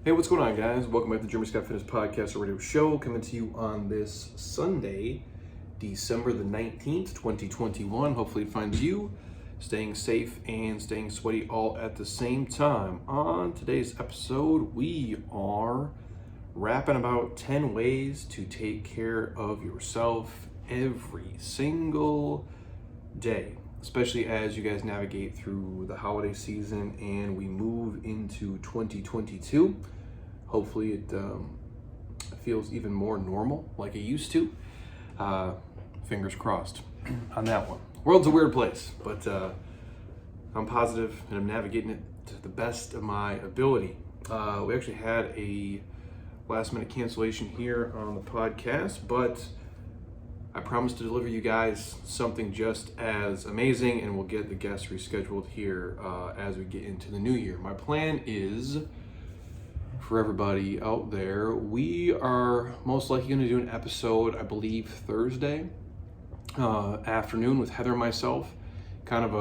Hey, what's going on, guys? Welcome back to the Jeremy Scott Fitness Podcast Radio Show, coming to you on this Sunday, December the 19th, 2021. Hopefully it finds you staying safe and staying sweaty all at the same time. On today's episode, we are rapping about 10 ways to take care of yourself every single day, especially as you guys navigate through the holiday season and we move into 2022. Hopefully it feels even more normal like it used to. Fingers crossed on that one. World's a weird place, but I'm positive and I'm navigating it to the best of my ability. We actually had a last minute cancellation here on the podcast, but I promise to deliver you guys something just as amazing, and we'll get the guests rescheduled here as we get into the new year. My plan is, for everybody out there, we are most likely going to do an episode, I believe, Thursday afternoon with Heather and myself, kind of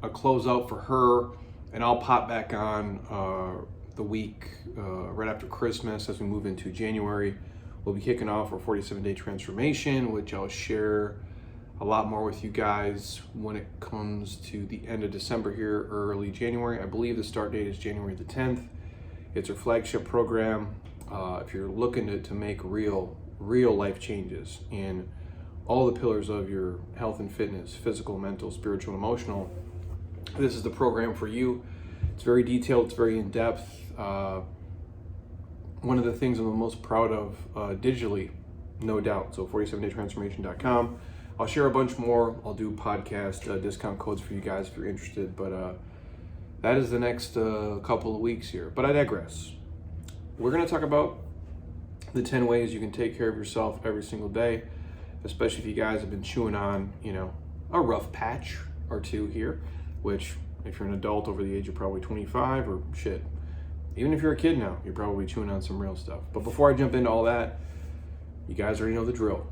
a closeout for her, and I'll pop back on the week right after Christmas as we move into January. We'll be kicking off our 47-day transformation, which I'll share a lot more with you guys when it comes to the end of December here, early January. I believe the start date is January the 10th. It's our flagship program. If you're looking to make real life changes in all the pillars of your health and fitness, physical, mental, spiritual, and emotional, this is the program for you. It's very detailed, it's very in-depth. One of the things I'm the most proud of digitally, no doubt. So 47daytransformation.com. I'll share a bunch more. I'll do podcast discount codes for you guys if you're interested, but that is the next couple of weeks here. But I digress. We're going to talk about the 10 ways you can take care of yourself every single day, especially if you guys have been chewing on, a rough patch or two here, which if you're an adult over the age of probably 25 or shit, even if you're a kid now, you're probably chewing on some real stuff. But before I jump into all that, you guys already know the drill.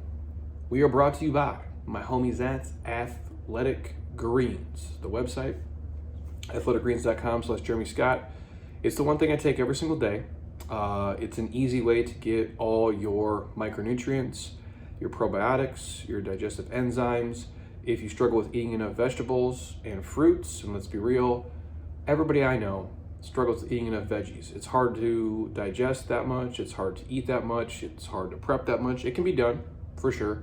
We are brought to you by my homies at Athletic Greens, the website, athleticgreens.com/Jeremy Scott. It's the one thing I take every single day. It's an easy way to get all your micronutrients, your probiotics, your digestive enzymes. If you struggle with eating enough vegetables and fruits, and let's be real, everybody I know struggles with eating enough veggies. It's hard to digest that much. It's hard to eat that much. It's hard to prep that much. It can be done, for sure,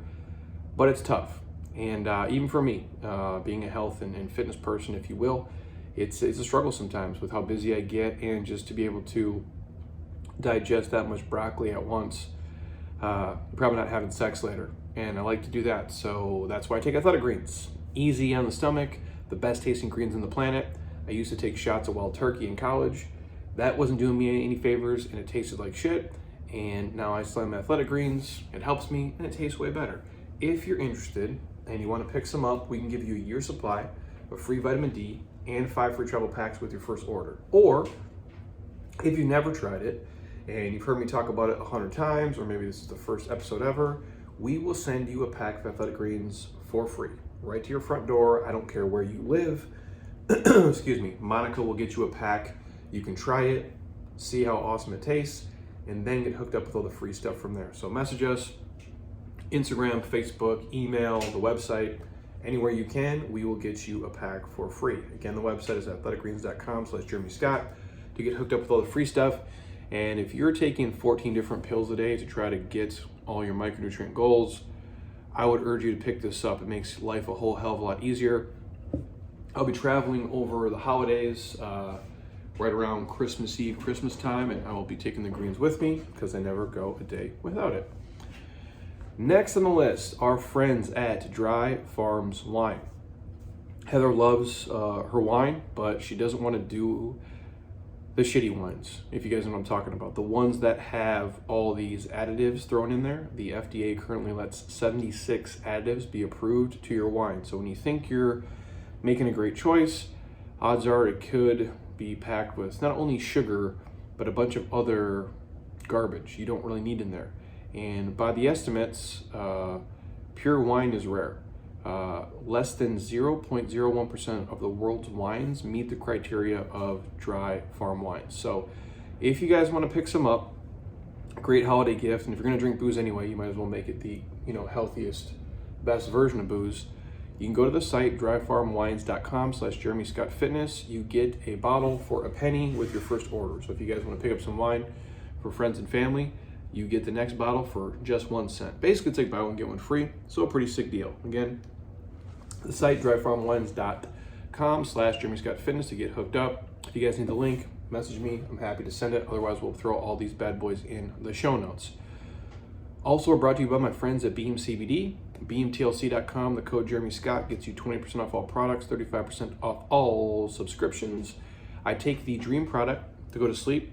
but it's tough. And even for me, being a health and fitness person, if you will, it's a struggle sometimes with how busy I get, and just to be able to digest that much broccoli at once, probably not having sex later. And I like to do that, so that's why I take Athletic Greens. Easy on the stomach, the best tasting greens on the planet. I used to take shots of wild turkey in college. That wasn't doing me any favors, and it tasted like shit. And now I slam Athletic Greens. It helps me, and it tastes way better. If you're interested and you want to pick some up, we can give you a year's supply of free vitamin D and 5 free travel packs with your first order. Or if you've never tried it and you've heard me talk about it 100 times, or maybe this is the first episode ever, we will send you a pack of Athletic Greens for free, right to your front door. I don't care where you live. Excuse me. Monica will get you a pack. You can try it, see how awesome it tastes, and then get hooked up with all the free stuff from there. So message us, Instagram, Facebook, email, the website, anywhere you can, we will get you a pack for free. Again, the website is athleticgreens.com/Jeremy Scott to get hooked up with all the free stuff. And if you're taking 14 different pills a day to try to get all your micronutrient goals, I would urge you to pick this up. It makes life a whole hell of a lot easier. I'll be traveling over the holidays, right around Christmas Eve, Christmas time, and I will be taking the greens with me because I never go a day without it. Next on the list, our friends at Dry Farms Wine. Heather loves her wine, but she doesn't want to do the shitty wines, if you guys know what I'm talking about. The ones that have all these additives thrown in there. The FDA currently lets 76 additives be approved to your wine. So when you think you're making a great choice, odds are it could be packed with not only sugar, but a bunch of other garbage you don't really need in there. And by the estimates, pure wine is rare. Less than 0.01% of the world's wines meet the criteria of dry farm wines. So If you guys want to pick some up, great holiday gift. And if you're going to drink booze anyway, you might as well make it the healthiest, best version of booze. You can go to the site dryfarmwines.com/JeremyScottFitness. You get a bottle for a penny with your first order. So if you guys want to pick up some wine for friends and family, you get the next bottle for just 1 cent. Basically, it's like buy one, get one free. So a pretty sick deal. Again, the site dryfarmwines.com/JeremyScottFitness to get hooked up. If you guys need the link, message me. I'm happy to send it. Otherwise, we'll throw all these bad boys in the show notes. Also, we're brought to you by my friends at Beam CBD. BeamTLC.com. The code Jeremy Scott gets you 20% off all products, 35% off all subscriptions. I take the Dream product to go to sleep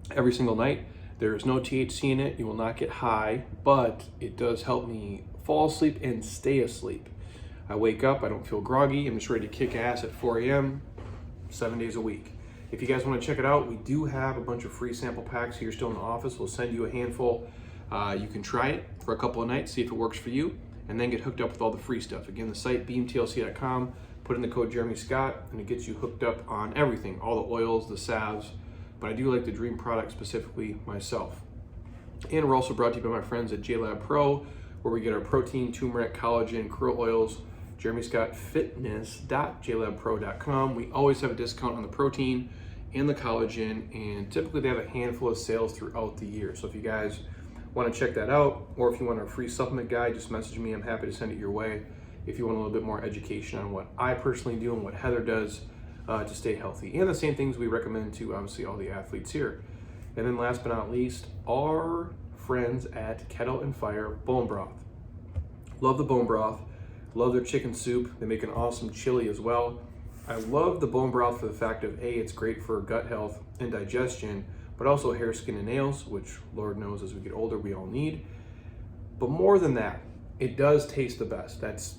every single night. There is no THC in it. You will not get high, but it does help me fall asleep and stay asleep. I wake up, I don't feel groggy. I'm just ready to kick ass at 4 a.m., 7 days a week. If you guys want to check it out, we do have a bunch of free sample packs here still in the office. We'll send you a handful. You can try it for a couple of nights, see if it works for you, and then get hooked up with all the free stuff. Again, the site, BeamTLC.com. Put in the code Jeremy Scott, and it gets you hooked up on everything, all the oils, the salves. But I do like the Dream product specifically myself. And we're also brought to you by my friends at JLab Pro, where we get our protein, turmeric, collagen, krill oils. JeremyScottFitness.jlabpro.com. We always have a discount on the protein and the collagen, and typically they have a handful of sales throughout the year. So if you guys want to check that out, or if you want a free supplement guide, just message me. I'm happy to send it your way. If you want a little bit more education on what I personally do and what Heather does to stay healthy, and the same things we recommend to obviously all the athletes here. And then last but not least, our friends at Kettle and Fire Bone Broth. Love the bone broth. Love their chicken soup. They make an awesome chili as well. I love the bone broth for the fact of A, it's great for gut health and digestion, but also hair, skin, and nails, which Lord knows as we get older we all need. But more than that, it does taste the best. That's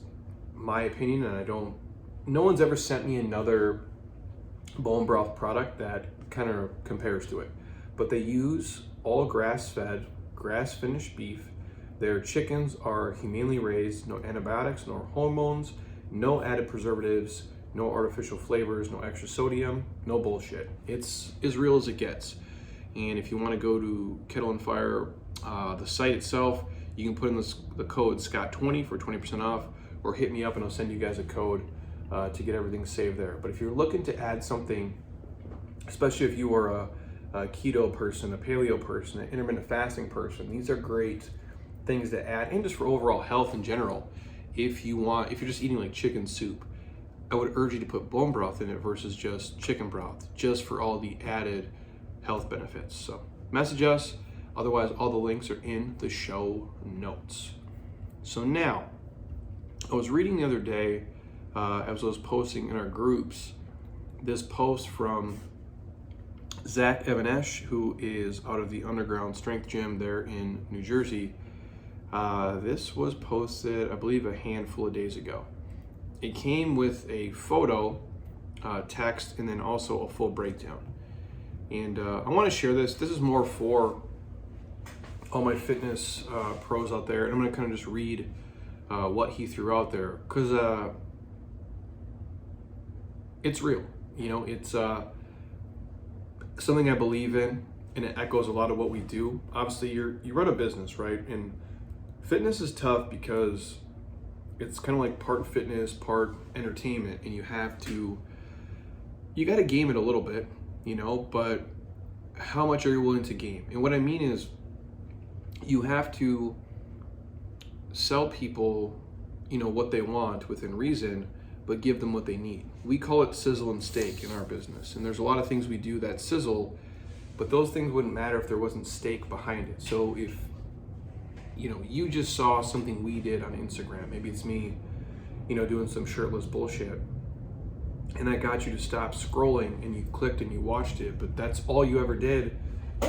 my opinion, and no one's ever sent me another bone broth product that kind of compares to it. But they use all grass-fed, grass-finished beef. Their chickens are humanely raised, no antibiotics, no hormones, no added preservatives, no artificial flavors, no extra sodium, no bullshit. It's as real as it gets. And if you want to go to Kettle and Fire, the site itself, you can put in the code Scott20 for 20% off, or hit me up and I'll send you guys a code to get everything saved there. But if you're looking to add something, especially if you are a keto person, a paleo person, an intermittent fasting person, these are great things to add, and just for overall health in general. If you're just eating like chicken soup, I would urge you to put bone broth in it versus just chicken broth, just for all the added health benefits. So message us. Otherwise, all the links are in the show notes. So now, I was reading the other day, as I was posting in our groups, this post from Zach Evanesh, who is out of the Underground Strength Gym there in New Jersey. This was posted, I believe, a handful of days ago. It came with a photo, text, and then also a full breakdown. And I want to share this. This is more for all my fitness pros out there. And I'm going to kind of just read what he threw out there, because it's real. It's something I believe in, and it echoes a lot of what we do. Obviously, you run a business, right? And fitness is tough because it's kind of like part fitness, part entertainment, and you got to game it a little bit, but how much are you willing to game? And what I mean is, you have to sell people, what they want within reason, but give them what they need. We call it sizzle and steak in our business. And there's a lot of things we do that sizzle, but those things wouldn't matter if there wasn't steak behind it. So if you just saw something we did on Instagram, maybe it's me, doing some shirtless bullshit, and that got you to stop scrolling, and you clicked and you watched it, but that's all you ever did,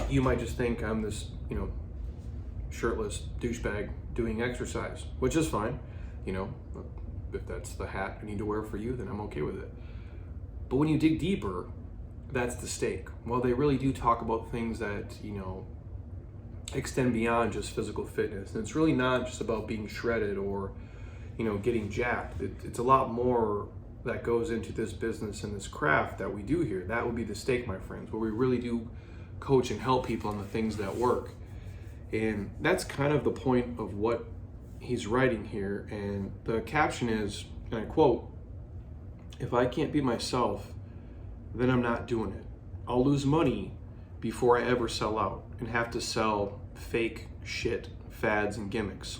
you might just think I'm this, shirtless douchebag doing exercise, which is fine. If that's the hat I need to wear for you, then I'm okay with it. But when you dig deeper, that's the steak. Well, they really do talk about things that, extend beyond just physical fitness. And it's really not just about being shredded or, getting jacked. It's a lot more that goes into this business and this craft that we do here. That would be the steak, my friends, where we really do coach and help people on the things that work. And that's kind of the point of what he's writing here. And the caption is, and I quote, "If I can't be myself, then I'm not doing it. I'll lose money before I ever sell out and have to sell fake shit, fads, and gimmicks.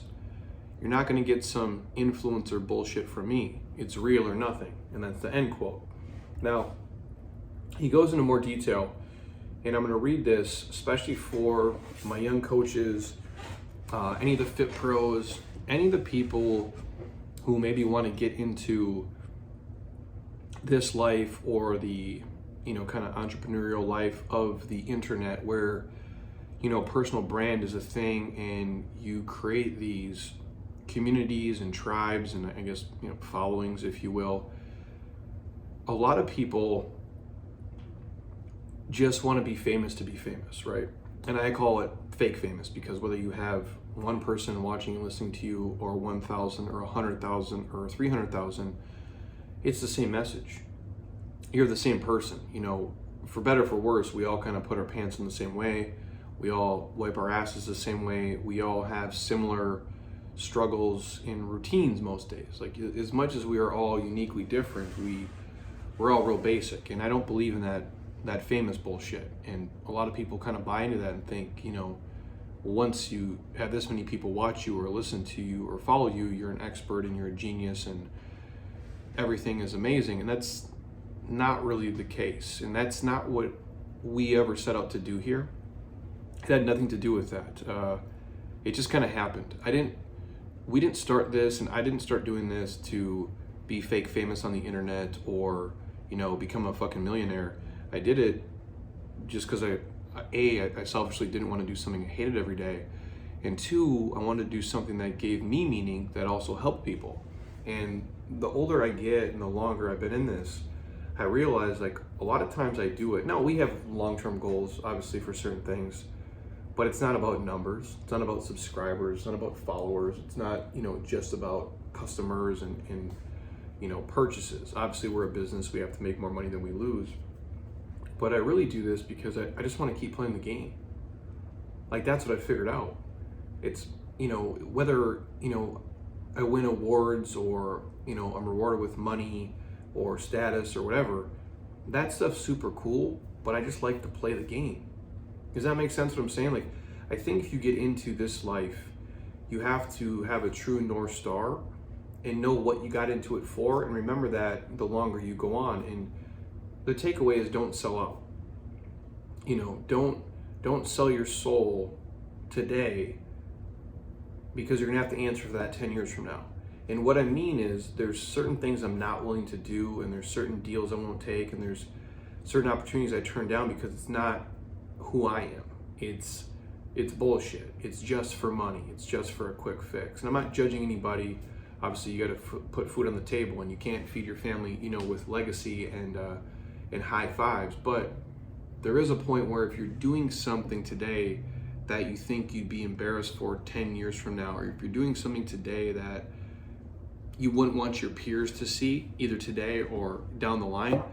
You're not going to get some influencer bullshit from me. It's real or nothing." And that's the end quote. Now, he goes into more detail, and I'm going to read this, especially for my young coaches, any of the fit pros, any of the people who maybe want to get into this life or the, kind of entrepreneurial life of the internet where, personal brand is a thing and you create these communities and tribes and I guess, followings, if you will. A lot of people just want to be famous to be famous, right? And I call it fake famous because whether you have one person watching and listening to you or 1,000 or 100,000 or 300,000, it's the same message. You're the same person, for better or for worse, we all kind of put our pants in the same way. We all wipe our asses the same way. We all have similar struggles and routines most days. Like, as much as we are all uniquely different, we're all real basic. And I don't believe in that famous bullshit. And a lot of people kind of buy into that and think, once you have this many people watch you or listen to you or follow you, you're an expert and you're a genius and everything is amazing. And that's not really the case. And that's not what we ever set out to do here. It had nothing to do with that. It just kind of happened. We didn't start this, and I didn't start doing this to be fake famous on the internet or, become a fucking millionaire. I did it just because I selfishly didn't want to do something I hated every day. And two, I wanted to do something that gave me meaning that also helped people. And the older I get and the longer I've been in this, I realize like a lot of times I do it. Now we have long-term goals, obviously, for certain things, but it's not about numbers. It's not about subscribers. It's not about followers. It's not, just about customers and purchases. Obviously, we're a business. We have to make more money than we lose. But I really do this because I just want to keep playing the game. Like, that's what I figured out. It's, whether, I win awards or, I'm rewarded with money or status or whatever, that stuff's super cool, but I just like to play the game. Does that make sense what I'm saying? Like, I think if you get into this life, you have to have a true North Star and know what you got into it for, and remember that the longer you go on. And the takeaway is don't sell out. Don't sell your soul today because you're gonna have to answer for that 10 years from now. And what I mean is there's certain things I'm not willing to do, and there's certain deals I won't take, and there's certain opportunities I turn down because it's not who I am. It's bullshit. It's just for money. It's just for a quick fix. And I'm not judging anybody. Obviously, you got to put food on the table, and you can't feed your family, with legacy and high fives. But there is a point where if you're doing something today that you think you'd be embarrassed for 10 years from now, or if you're doing something today that you wouldn't want your peers to see either today or down the line,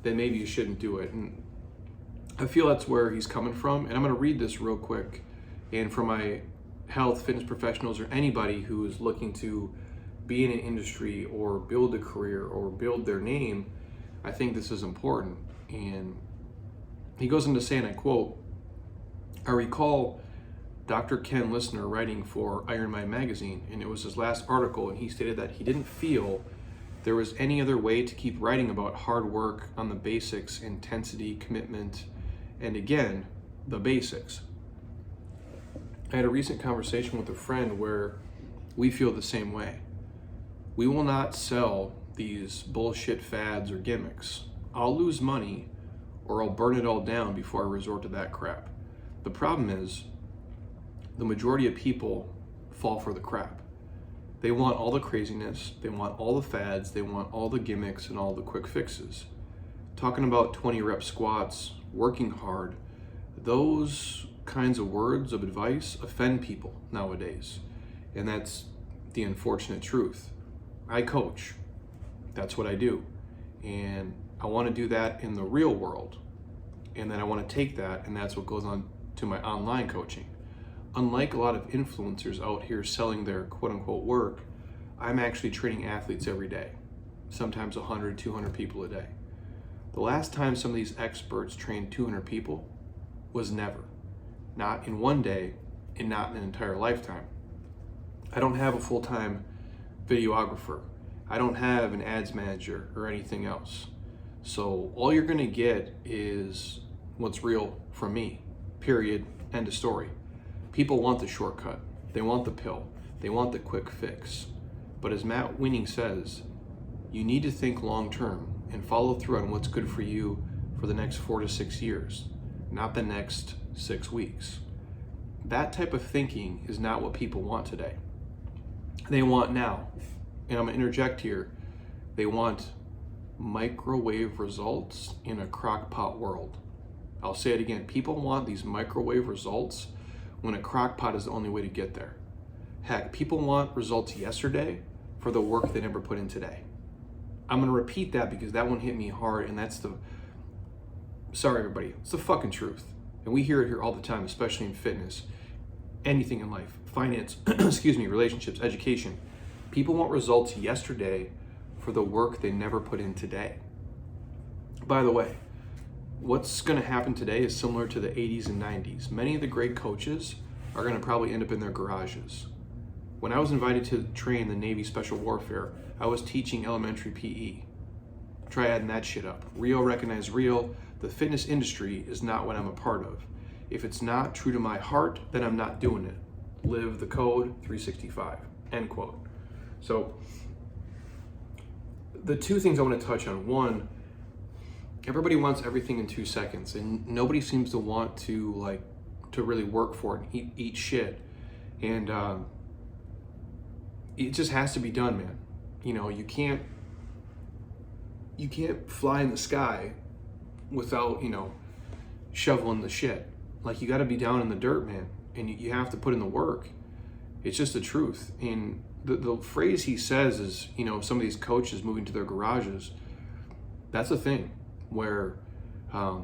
then maybe you shouldn't do it. And I feel that's where he's coming from. And I'm going to read this real quick. And for my health, fitness professionals, or anybody who is looking to be in an industry or build a career or build their name, I think this is important. And he goes into saying, I quote, "I recall Dr. Ken Listener writing for Iron Man magazine, and it was his last article, and he stated that he didn't feel there was any other way to keep writing about hard work on the basics, intensity, commitment, and again, the basics. I had a recent conversation with a friend where we feel the same way. We will not sell these bullshit fads or gimmicks. I'll lose money or I'll burn it all down before I resort to that crap. The problem is, the majority of people fall for the crap. They want all the craziness, they want all the fads, they want all the gimmicks and all the quick fixes. Talking about 20 rep squats, working hard, those kinds of words of advice offend people nowadays. And that's the unfortunate truth. I coach. That's what I do. And I want to do that in the real world. And then I want to take that, and that's what goes on to my online coaching. Unlike a lot of influencers out here selling their quote unquote work, I'm actually training athletes every day, sometimes 100, 200 people a day. The last time some of these experts trained 200 people was never. Not in one day and not in an entire lifetime. I don't have a full-time videographer. I don't have an ads manager or anything else. So all you're gonna get is what's real from me, period, end of story. People want the shortcut. They want the pill. They want the quick fix. But as Matt Winning says, you need to think long-term and follow through on what's good for you for the next 4 to 6 years, not the next 6 weeks. That type of thinking is not what people want today. They want now, and I'm gonna interject here, they want microwave results in a crock pot world. I'll say it again, people want these microwave results when a crock pot is the only way to get there. Heck, people want results yesterday for the work they never put in today. I'm gonna repeat that because that one hit me hard, and that's sorry everybody, it's the fucking truth. And we hear it here all the time, especially in fitness, anything in life, finance, excuse me, relationships, education. People want results yesterday for the work they never put in today. By the way, what's gonna happen today is similar to the 80s and 90s. Many of the great coaches are gonna probably end up in their garages. When I was invited to train the Navy Special Warfare, I was teaching elementary PE. Try adding that shit up. Real recognize real. The fitness industry is not what I'm a part of. If it's not true to my heart, then I'm not doing it. Live the code 365, end quote. So the two things I want to touch on. One, everybody wants everything in 2 seconds, and nobody seems to want to really work for it and eat shit. And it just has to be done, man. You know, you can't fly in the sky without, shoveling the shit. Like, you got to be down in the dirt, man, and you have to put in the work. It's just the truth. And the phrase he says is, some of these coaches moving to their garages, that's a thing where, I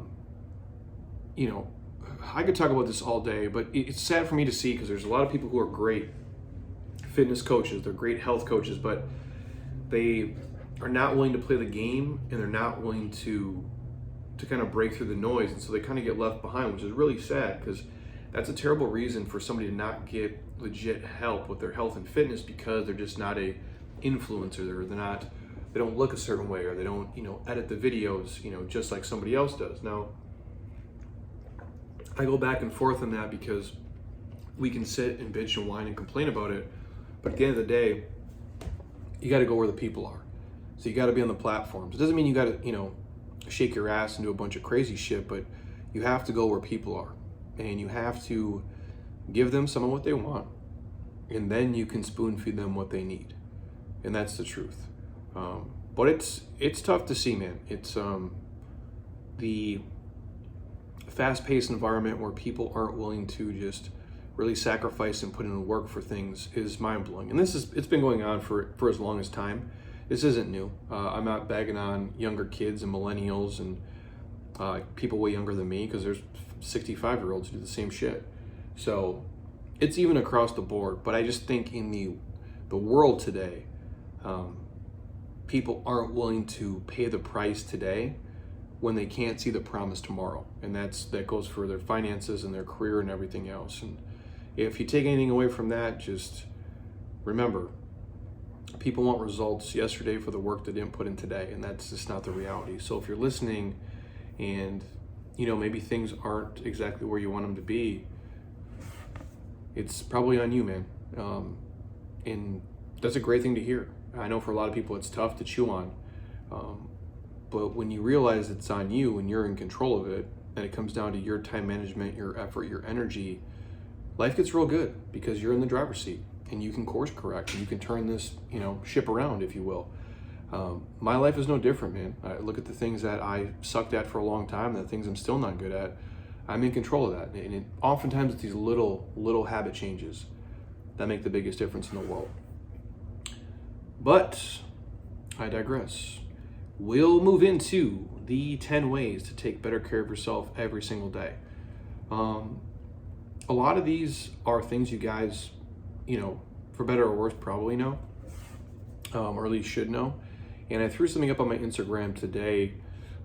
could talk about this all day, but it's sad for me to see because there's a lot of people who are great fitness coaches, they're great health coaches, but they are not willing to play the game, and they're not willing to kind of break through the noise, and so they kind of get left behind, which is really sad because that's a terrible reason for somebody to not get legit help with their health and fitness because they're just not a influencer, or they don't look a certain way, or they don't edit the videos just like somebody else does. Now I go back and forth on that because we can sit and bitch and whine and complain about it, but at the end of the day, you got to go where the people are. So you got to be on the platforms. It doesn't mean you got to, shake your ass and do a bunch of crazy shit, but you have to go where people are, and you have to give them some of what they want, and then you can spoon feed them what they need, and that's the truth. But it's tough to see, man. It's the fast-paced environment where people aren't willing to just really sacrifice and put in the work for things is mind-blowing. And it's been going on for as long as time. This isn't new. I'm not bagging on younger kids and millennials and people way younger than me, because there's 65-year-olds who do the same shit. So it's even across the board. But I just think in the world today, people aren't willing to pay the price today when they can't see the promise tomorrow. And that goes for their finances and their career and everything else. And if you take anything away from that, just remember, people want results yesterday for the work they didn't put in today, and that's just not the reality. So if you're listening and maybe things aren't exactly where you want them to be, it's probably on you, man. And that's a great thing to hear. I know for a lot of people it's tough to chew on, but when you realize it's on you and you're in control of it, and it comes down to your time management, your effort, your energy, life gets real good because you're in the driver's seat. And you can course correct, and you can turn this, ship around, if you will. My life is no different, man. I look at the things that I sucked at for a long time, and the things I'm still not good at. I'm in control of that. And oftentimes it's these little habit changes that make the biggest difference in the world. But I digress. We'll move into the 10 ways to take better care of yourself every single day. A lot of these are things you guys, for better or worse, probably know, or at least should know. And I threw something up on my Instagram today.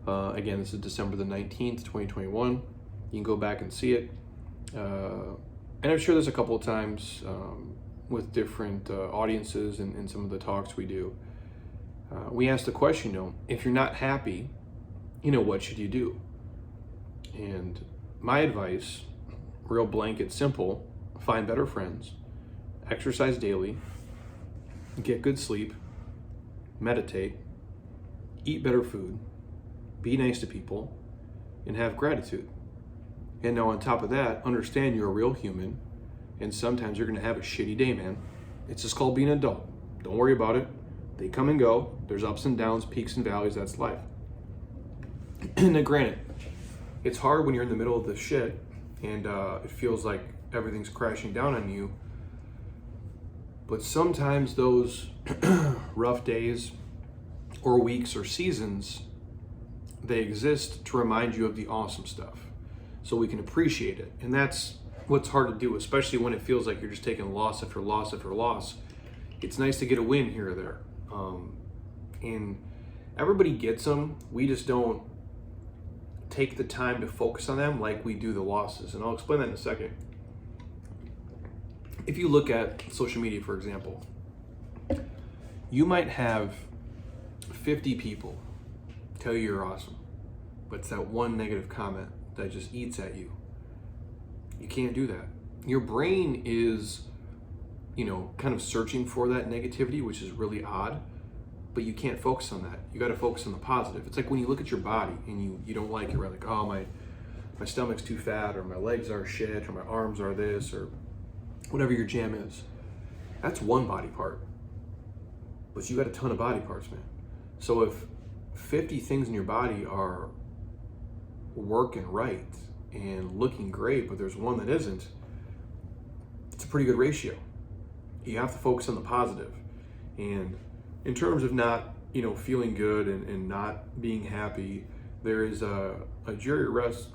Again, this is December the 19th, 2021. You can go back and see it. And I've shared this a couple of times with different audiences and some of the talks we do. We asked the question, if you're not happy, what should you do? And my advice, real blanket, simple: find better friends, exercise daily, get good sleep, meditate, eat better food, be nice to people, and have gratitude. And now on top of that, understand you're a real human, and sometimes you're gonna have a shitty day, man. It's just called being an adult. Don't worry about it. They come and go. There's ups and downs, peaks and valleys. That's life. Now granted, it's hard when you're in the middle of the shit and it feels like everything's crashing down on you. But sometimes those rough days or weeks or seasons, they exist to remind you of the awesome stuff so we can appreciate it. And that's what's hard to do, especially when it feels like you're just taking loss after loss after loss. It's nice to get a win here or there. And everybody gets them. We just don't take the time to focus on them like we do the losses. And I'll explain that in a second. If you look at social media, for example, you might have 50 people tell you you're awesome, but it's that one negative comment that just eats at you. You can't do that. Your brain is, kind of searching for that negativity, which is really odd, but you can't focus on that. You got to focus on the positive. It's like when you look at your body and you don't like it, right? Like, oh, my stomach's too fat, or my legs are shit, or my arms are this, or whatever your jam is. That's one body part, but you got a ton of body parts, man. So if 50 things in your body are working right and looking great, but there's one that isn't, it's a pretty good ratio. You have to focus on the positive. And in terms of not, feeling good and not being happy, there is a Jerry West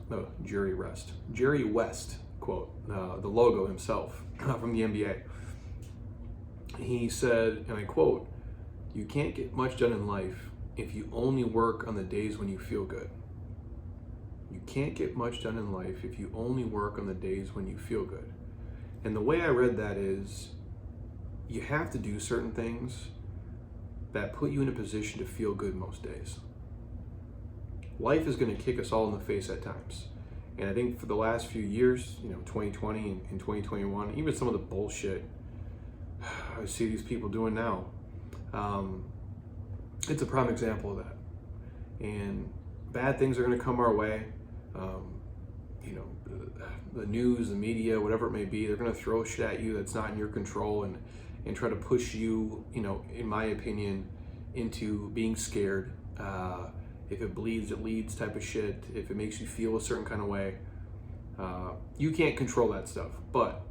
quote, the logo himself from the NBA. He said, and I quote, "You can't get much done in life if you only work on the days when you feel good." You can't get much done in life if you only work on the days when you feel good. And the way I read that is, you have to do certain things that put you in a position to feel good most days. Life is going to kick us all in the face at times. And I think for the last few years, 2020 and 2021, even some of the bullshit I see these people doing now, it's a prime example of that. And bad things are going to come our way. The news, the media, whatever it may be, they're going to throw shit at you that's not in your control and try to push you, in my opinion, into being scared. If it bleeds, it leads type of shit. If it makes you feel a certain kind of way, you can't control that stuff, but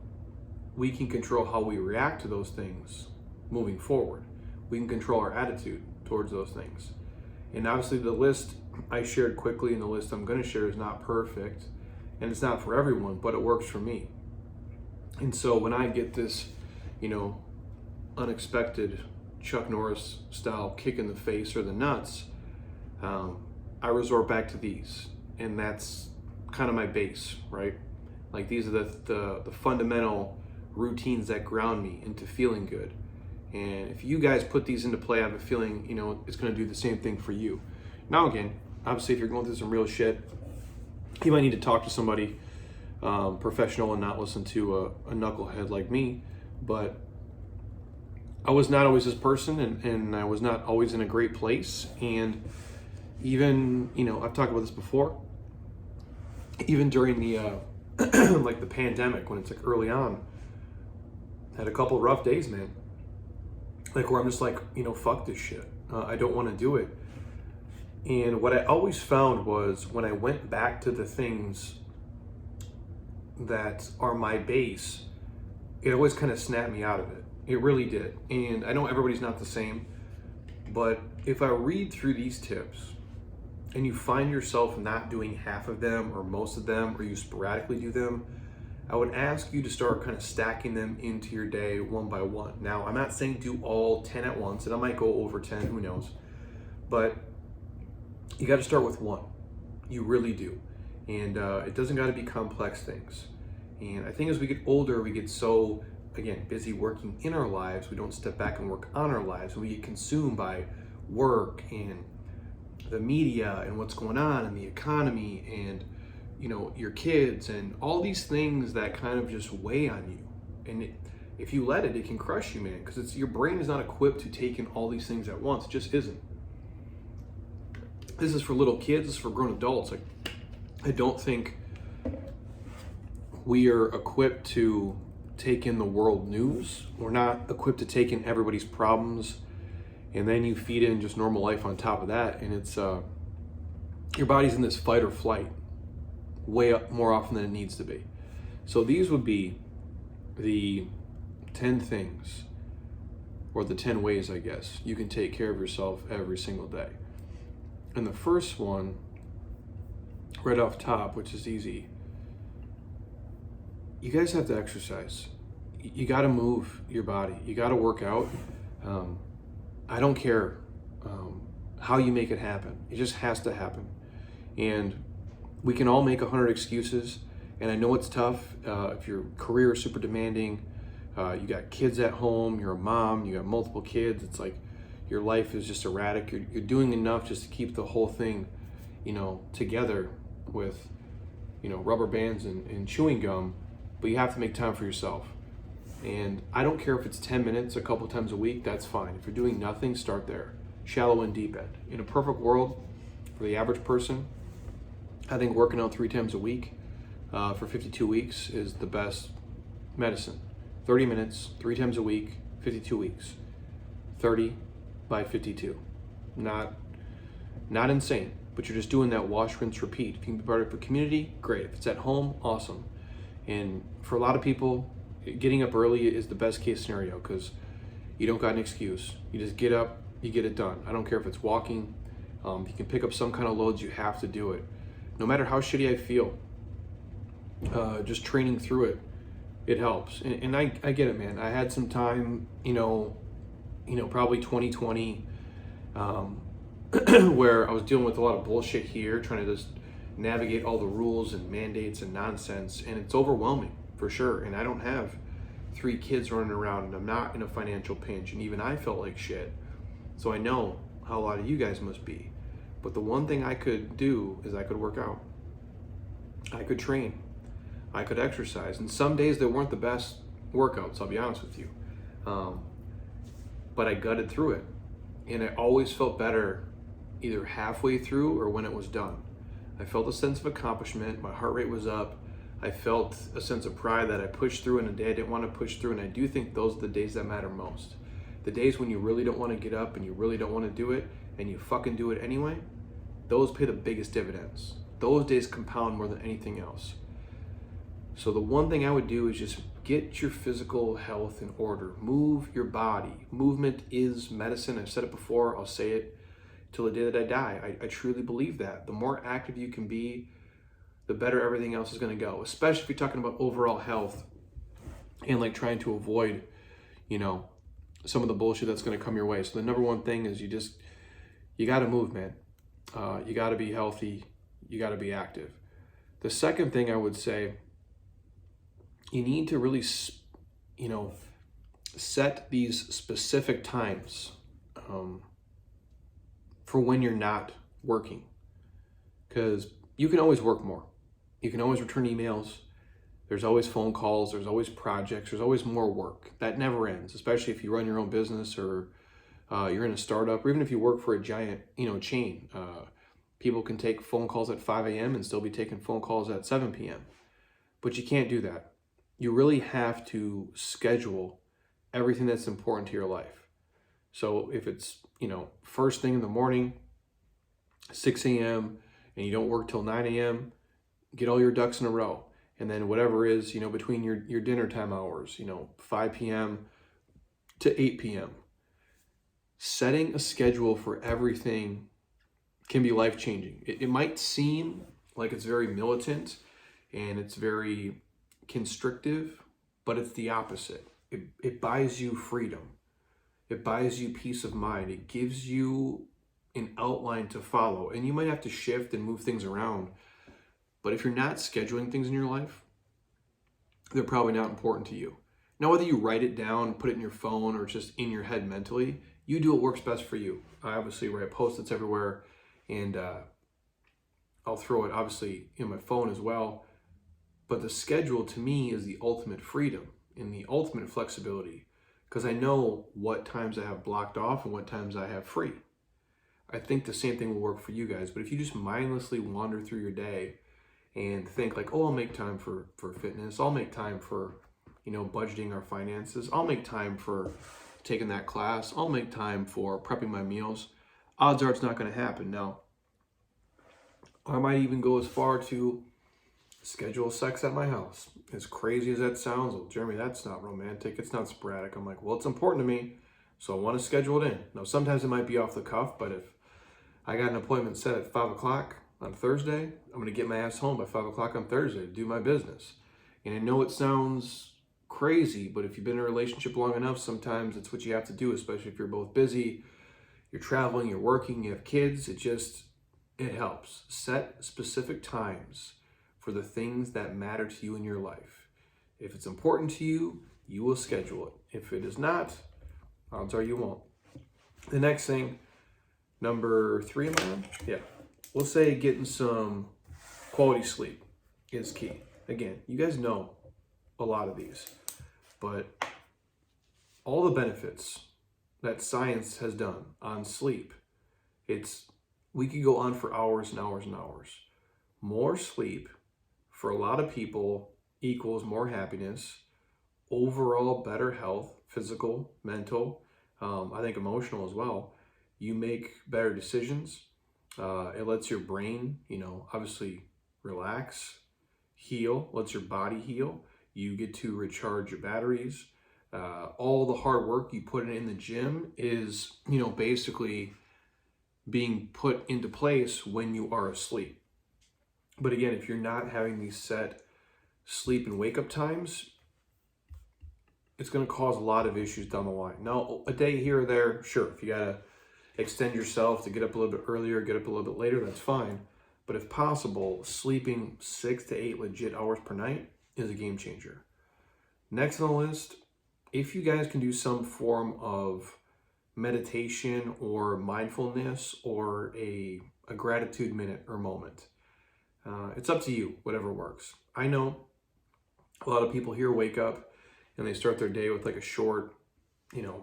we can control how we react to those things moving forward. We can control our attitude towards those things. And obviously the list I shared quickly and the list I'm going to share is not perfect, and it's not for everyone, but it works for me. And so when I get this, unexpected Chuck Norris style kick in the face or the nuts, I resort back to these, and that's kind of my base, right? Like, these are the fundamental routines that ground me into feeling good. And if you guys put these into play, I have a feeling, it's going to do the same thing for you. Now, again, obviously, if you're going through some real shit, you might need to talk to somebody professional and not listen to a knucklehead like me. But I was not always this person, and I was not always in a great place. And even, I've talked about this before, even during the like the pandemic, when it's like early on, I had a couple rough days, man. Like, where I'm just like, fuck this shit. I don't want to do it. And what I always found was, when I went back to the things that are my base, it always kind of snapped me out of it. It really did. And I know everybody's not the same, but if I read through these tips, and you find yourself not doing half of them or most of them, or you sporadically do them, I would ask you to start kind of stacking them into your day one by one. Now, I'm not saying do all 10 at once, and I might go over 10, who knows, but you got to start with one. You really do. And it doesn't got to be complex things. And I think as we get older, we get so, again, busy working in our lives, we don't step back and work on our lives, and we get consumed by work and the media and what's going on in the economy and, you know, your kids and all these things that kind of just weigh on you. And if you let it, it can crush you, man, because it's your brain is not equipped to take in all these things at once. It just isn't. This is for little kids, this is for grown adults. Like, I don't think we are equipped to take in the world news. We're not equipped to take in everybody's problems, and then you feed in just normal life on top of that, and it's your body's in this fight or flight way up more often than it needs to be. So these would be the 10 things, or the 10 ways, I guess, you can take care of yourself every single day. And the first one, right off top, which is easy, you guys have to exercise. You got to move your body. You got to work out. I don't care how you make it happen. It just has to happen. And we can all make 100 excuses. And I know it's tough if your career is super demanding. You got kids at home. You're a mom. You got multiple kids. It's like your life is just erratic. You're doing enough just to keep the whole thing, you know, together with, you know, rubber bands and chewing gum. But you have to make time for yourself. And I don't care if it's 10 minutes a couple times a week, that's fine. If you're doing nothing, start there. Shallow and deep end. In a perfect world, for the average person, I think working out 3 times a week for 52 weeks is the best medicine. 30 minutes, 3 times a week, 52 weeks. 30 by 52. Not insane, but you're just doing that wash, rinse, repeat. If you can be part of a community, great. If it's at home, awesome. And for a lot of people, getting up early is the best case scenario because you don't got an excuse. You just get up, you get it done. I don't care if it's walking. If you can pick up some kind of loads, you have to do it. No matter how shitty I feel, just training through it, it helps. And I get it, man. I had some time, probably 2020, where I was dealing with a lot of bullshit here, trying to just navigate all the rules and mandates and nonsense, and it's overwhelming for sure. And I don't have 3 kids running around, and I'm not in a financial pinch, and even I felt like shit. So I know how a lot of you guys must be. But the one thing I could do is I could work out. I could train. I could exercise. And some days they weren't the best workouts, I'll be honest with you. But I gutted through it. And I always felt better either halfway through or when it was done. I felt a sense of accomplishment. My heart rate was up. I felt a sense of pride that I pushed through in a day I didn't want to push through. And I do think those are the days that matter most. The days when you really don't want to get up and you really don't want to do it and you fucking do it anyway, those pay the biggest dividends. Those days compound more than anything else. So the one thing I would do is just get your physical health in order. Move your body. Movement is medicine. I've said it before. I'll say it till the day that I die. I truly believe that. The more active you can be, the better everything else is going to go, especially if you're talking about overall health and like trying to avoid, some of the bullshit that's going to come your way. So the number one thing is you got to move, man. You got to be healthy. You got to be active. The second thing I would say, you need to really, set these specific times for when you're not working. Because you can always work more. You can always return emails. There's always phone calls. There's always projects. There's always more work. That never ends, especially if you run your own business or you're in a startup, or even if you work for a giant, chain. People can take phone calls at 5 a.m. and still be taking phone calls at 7 p.m. But you can't do that. You really have to schedule everything that's important to your life. So if it's, first thing in the morning, 6 a.m., and you don't work till 9 a.m., get all your ducks in a row. And then whatever is, between your dinner time hours, 5 p.m. to 8 p.m. Setting a schedule for everything can be life-changing. It might seem like it's very militant and it's very constrictive, but it's the opposite. It buys you freedom. It buys you peace of mind. It gives you an outline to follow. And you might have to shift and move things around. But if you're not scheduling things in your life, they're probably not important to you. Now, whether you write it down, put it in your phone, or just in your head mentally, you do what works best for you. I obviously write Post-its everywhere, and I'll throw it obviously in my phone as well. But the schedule to me is the ultimate freedom and the ultimate flexibility, because I know what times I have blocked off and what times I have free. I think the same thing will work for you guys. But if you just mindlessly wander through your day and think like, oh, I'll make time for fitness, I'll make time for, budgeting our finances, I'll make time for taking that class, I'll make time for prepping my meals, odds are it's not going to happen. Now, I might even go as far to schedule sex at my house. As crazy as that sounds, well, Jeremy, that's not romantic, it's not sporadic. I'm like, well, it's important to me, so I want to schedule it in. Now, sometimes it might be off the cuff, but if I got an appointment set at 5 o'clock on Thursday, I'm going to get my ass home by 5 o'clock on Thursday to do my business. And I know it sounds crazy, but if you've been in a relationship long enough, sometimes it's what you have to do, especially if you're both busy, you're traveling, you're working, you have kids. It helps. Set specific times for the things that matter to you in your life. If it's important to you, you will schedule it. If it is not, odds are you won't. The next thing, number 3, am I on? Yeah. We'll say getting some quality sleep is key. Again, you guys know a lot of these, but all the benefits that science has done on sleep, we could go on for hours and hours and hours. More sleep for a lot of people equals more happiness, overall better health, physical, mental, I think emotional as well. You make better decisions. It lets your brain, obviously relax, heal, lets your body heal. You get to recharge your batteries. All the hard work you put in the gym is, basically being put into place when you are asleep. But again, if you're not having these set sleep and wake up times, it's going to cause a lot of issues down the line. Now, a day here or there, sure, if you got to extend yourself to get up a little bit earlier, get up a little bit later, that's fine. But if possible, sleeping 6 to 8 legit hours per night is a game changer. Next on the list, if you guys can do some form of meditation or mindfulness or a gratitude minute or moment, it's up to you, whatever works. I know a lot of people here wake up and they start their day with like a short,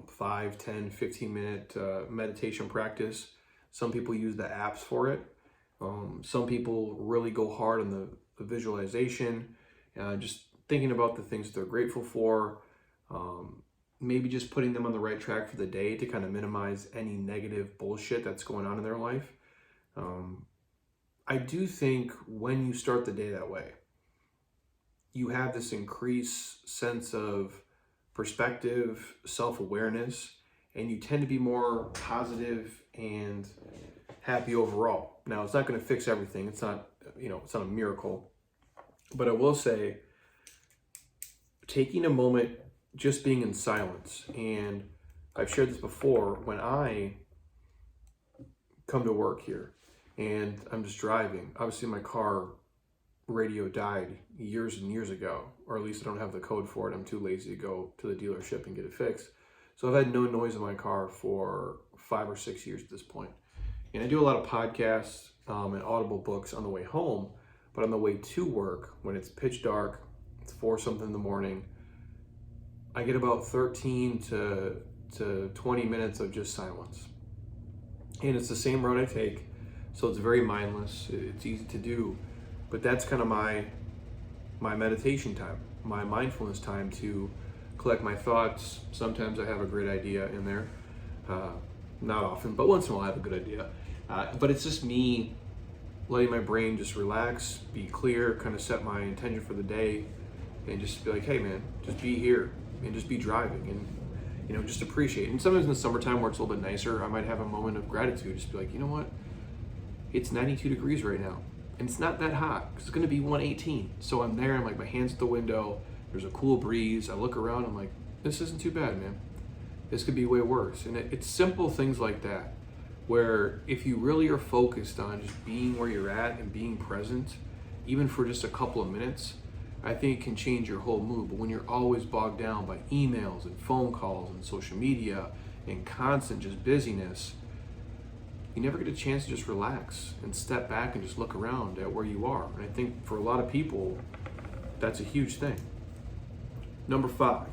5, 10, 15 minute meditation practice. Some people use the apps for it. Some people really go hard on the visualization, just thinking about the things that they're grateful for, maybe just putting them on the right track for the day to kind of minimize any negative bullshit that's going on in their life. I do think when you start the day that way, you have this increased sense of perspective, self-awareness, and you tend to be more positive and happy overall. Now, it's not going to fix everything. It's not, it's not a miracle. But I will say, taking a moment, just being in silence, and I've shared this before, when I come to work here and I'm just driving, obviously my car radio died years and years ago, or at least I don't have the code for it. I'm too lazy to go to the dealership and get it fixed. So I've had no noise in my car for 5 or 6 years at this point. And I do a lot of podcasts and audible books on the way home, but on the way to work, when it's pitch dark, it's 4 something in the morning, I get about 13 to 20 minutes of just silence. And it's the same road I take, so it's very mindless, it's easy to do, but that's kind of my meditation time, my mindfulness time to collect my thoughts. Sometimes I have a great idea in there, not often, but once in a while I have a good idea. But it's just me letting my brain just relax, be clear, kind of set my intention for the day, and just be like, hey man, just be here, and just be driving, and just appreciate. And sometimes in the summertime where it's a little bit nicer, I might have a moment of gratitude, just be like, you know what, it's 92 degrees right now. And it's not that hot, 'cause it's gonna be 118. So I'm there, I'm like, my hand's at the window, there's a cool breeze, I look around, I'm like, this isn't too bad, man. This could be way worse. And it's simple things like that, where if you really are focused on just being where you're at and being present, even for just a couple of minutes, I think it can change your whole mood. But when you're always bogged down by emails and phone calls and social media and constant just busyness, you never get a chance to just relax and step back and just look around at where you are. And I think for a lot of people, that's a huge thing. Number 5,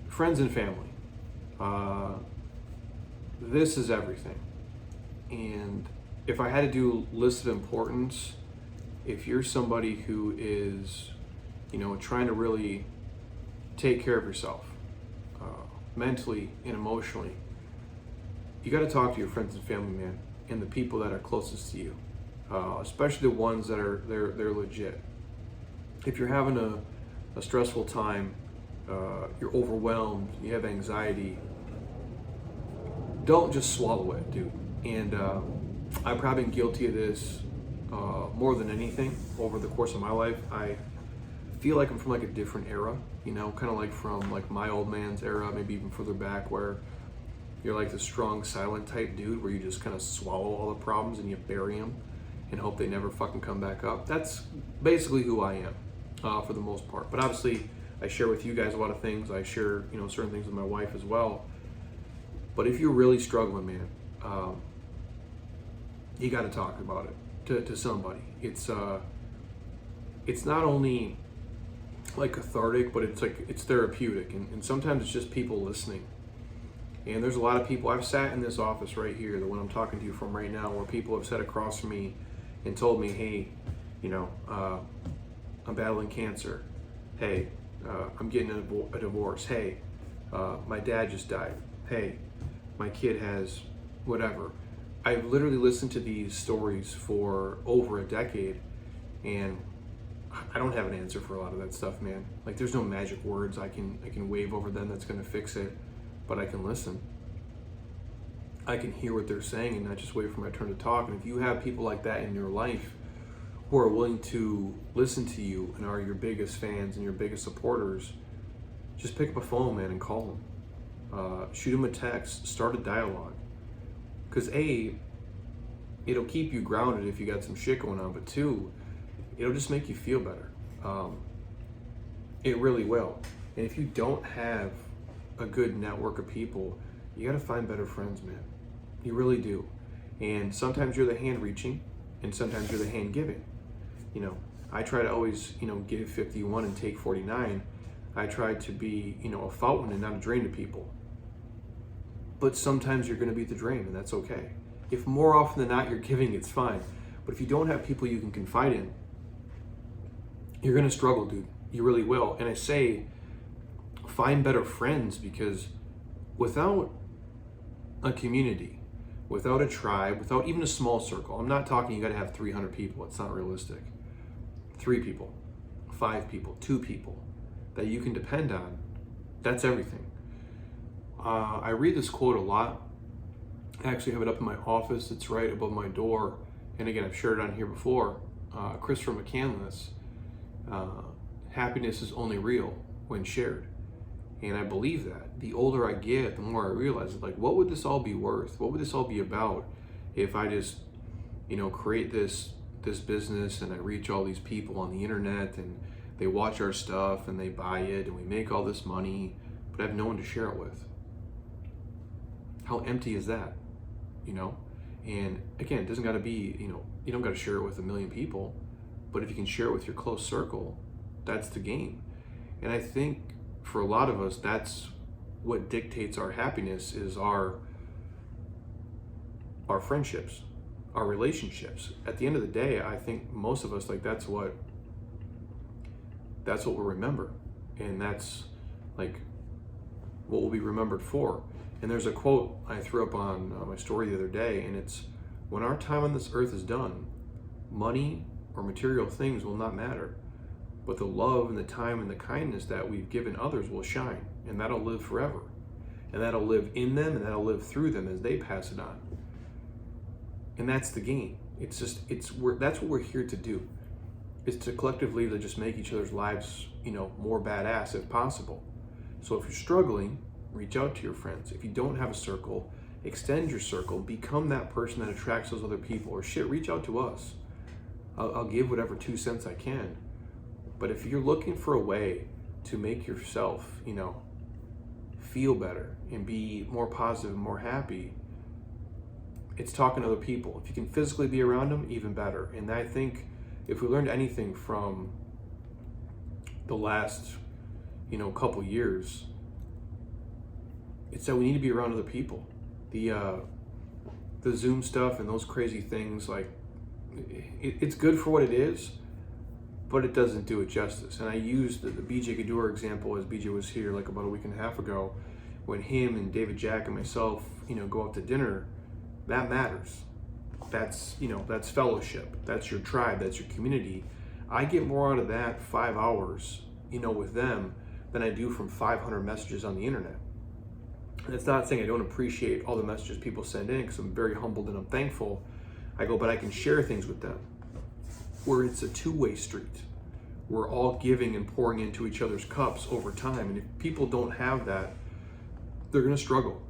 friends and family. This is everything. And if I had to do a list of importance, if you're somebody who is, trying to really take care of yourself, mentally and emotionally, you got to talk to your friends and family, man, and the people that are closest to you, especially the ones that are they're legit. If you're having a stressful time, you're overwhelmed, you have anxiety, don't just swallow it, dude. And I've probably been guilty of this more than anything over the course of my life. I feel like I'm from like a different era, kind of like from like my old man's era, maybe even further back, where you're like the strong, silent type dude where you just kind of swallow all the problems and you bury them and hope they never fucking come back up. That's basically who I am for the most part. But obviously, I share with you guys a lot of things. I share, certain things with my wife as well. But if you're really struggling, man, you got to talk about it to somebody. It's not only like cathartic, but it's therapeutic, and sometimes it's just people listening. And there's a lot of people. I've sat in this office right here, the one I'm talking to you from right now, where people have sat across from me and told me, hey, I'm battling cancer. Hey, I'm getting a divorce. Hey, my dad just died. Hey, my kid has whatever. I've literally listened to these stories for over a decade, and I don't have an answer for a lot of that stuff, man. Like, there's no magic words I can wave over them that's gonna fix it, but I can listen. I can hear what they're saying and not just wait for my turn to talk. And if you have people like that in your life who are willing to listen to you and are your biggest fans and your biggest supporters, just pick up a phone, man, and call them. Shoot them a text, start a dialogue. Because A, it'll keep you grounded if you got some shit going on, but 2, it'll just make you feel better. It really will. And if you don't have a good network of people, you gotta find better friends, man. You really do. And sometimes you're the hand reaching, and sometimes you're the hand giving. I try to always, give 51 and take 49. I try to be, a fountain and not a drain to people. But sometimes you're gonna be the drain, and that's okay. If more often than not you're giving, it's fine. But if you don't have people you can confide in, you're gonna struggle, dude. You really will. And I say, find better friends, because without a community, without a tribe, without even a small circle, I'm not talking you gotta have 300 people, it's not realistic. 3 people, 5 people, 2 people that you can depend on, that's everything. I read this quote a lot. I actually have it up in my office, it's right above my door. And again, I've shared it on here before. Christopher McCandless, happiness is only real when shared. And I believe that. The older I get, the more I realize, like, what would this all be worth? What would this all be about if I just, create this business and I reach all these people on the internet and they watch our stuff and they buy it and we make all this money, but I have no one to share it with? How empty is that? And again, it doesn't gotta be, you don't gotta share it with 1 million people, but if you can share it with your close circle, that's the game. And I think for a lot of us, that's what dictates our happiness, is our friendships, our relationships. At the end of the day, I think most of us, like, that's what we'll remember. And that's like what we'll be remembered for. And there's a quote I threw up on my story the other day, and it's, when our time on this earth is done, money or material things will not matter, but the love and the time and the kindness that we've given others will shine, and that'll live forever. And that'll live in them, and that'll live through them as they pass it on. And that's the game. That's what we're here to do, is to collectively to just make each other's lives, more badass if possible. So if you're struggling, reach out to your friends. If you don't have a circle, extend your circle, become that person that attracts those other people, or reach out to us. I'll give whatever 2 cents I can. But if you're looking for a way to make yourself, feel better and be more positive and more happy, it's talking to other people. If you can physically be around them, even better. And I think if we learned anything from the last, couple years, it's that we need to be around other people. The Zoom stuff and those crazy things, like, it's good for what it is, but it doesn't do it justice. And I used the BJ Gaddour example as BJ was here like about a week and a half ago, when him and David Jack and myself, go out to dinner. That matters. That's fellowship. That's your tribe. That's your community. I get more out of that 5 hours, with them than I do from 500 messages on the internet. And it's not saying I don't appreciate all the messages people send in, because I'm very humbled and I'm thankful. But I can share things with them where it's a two-way street. We're all giving and pouring into each other's cups over time. And if people don't have that, they're going to struggle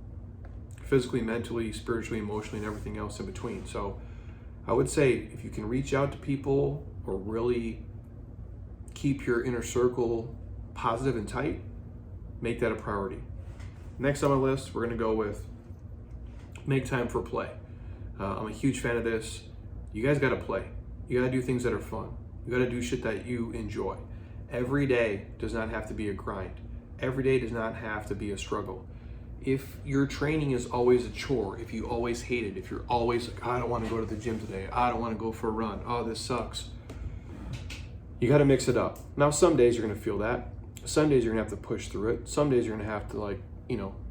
physically, mentally, spiritually, emotionally, and everything else in between. So I would say if you can reach out to people or really keep your inner circle positive and tight, make that a priority. Next on my list, we're going to go with make time for play. I'm a huge fan of this. You guys got to play. You got to do things that are fun. You got to do shit that you enjoy. Every day does not have to be a grind. Every day does not have to be a struggle. If your training is always a chore, if you always hate it, if you're always like, I don't want to go to the gym today, I don't want to go for a run, oh, this sucks, you got to mix it up. Now, some days you're going to feel that. Some days you're going to have to push through it. Some days you're going to have to,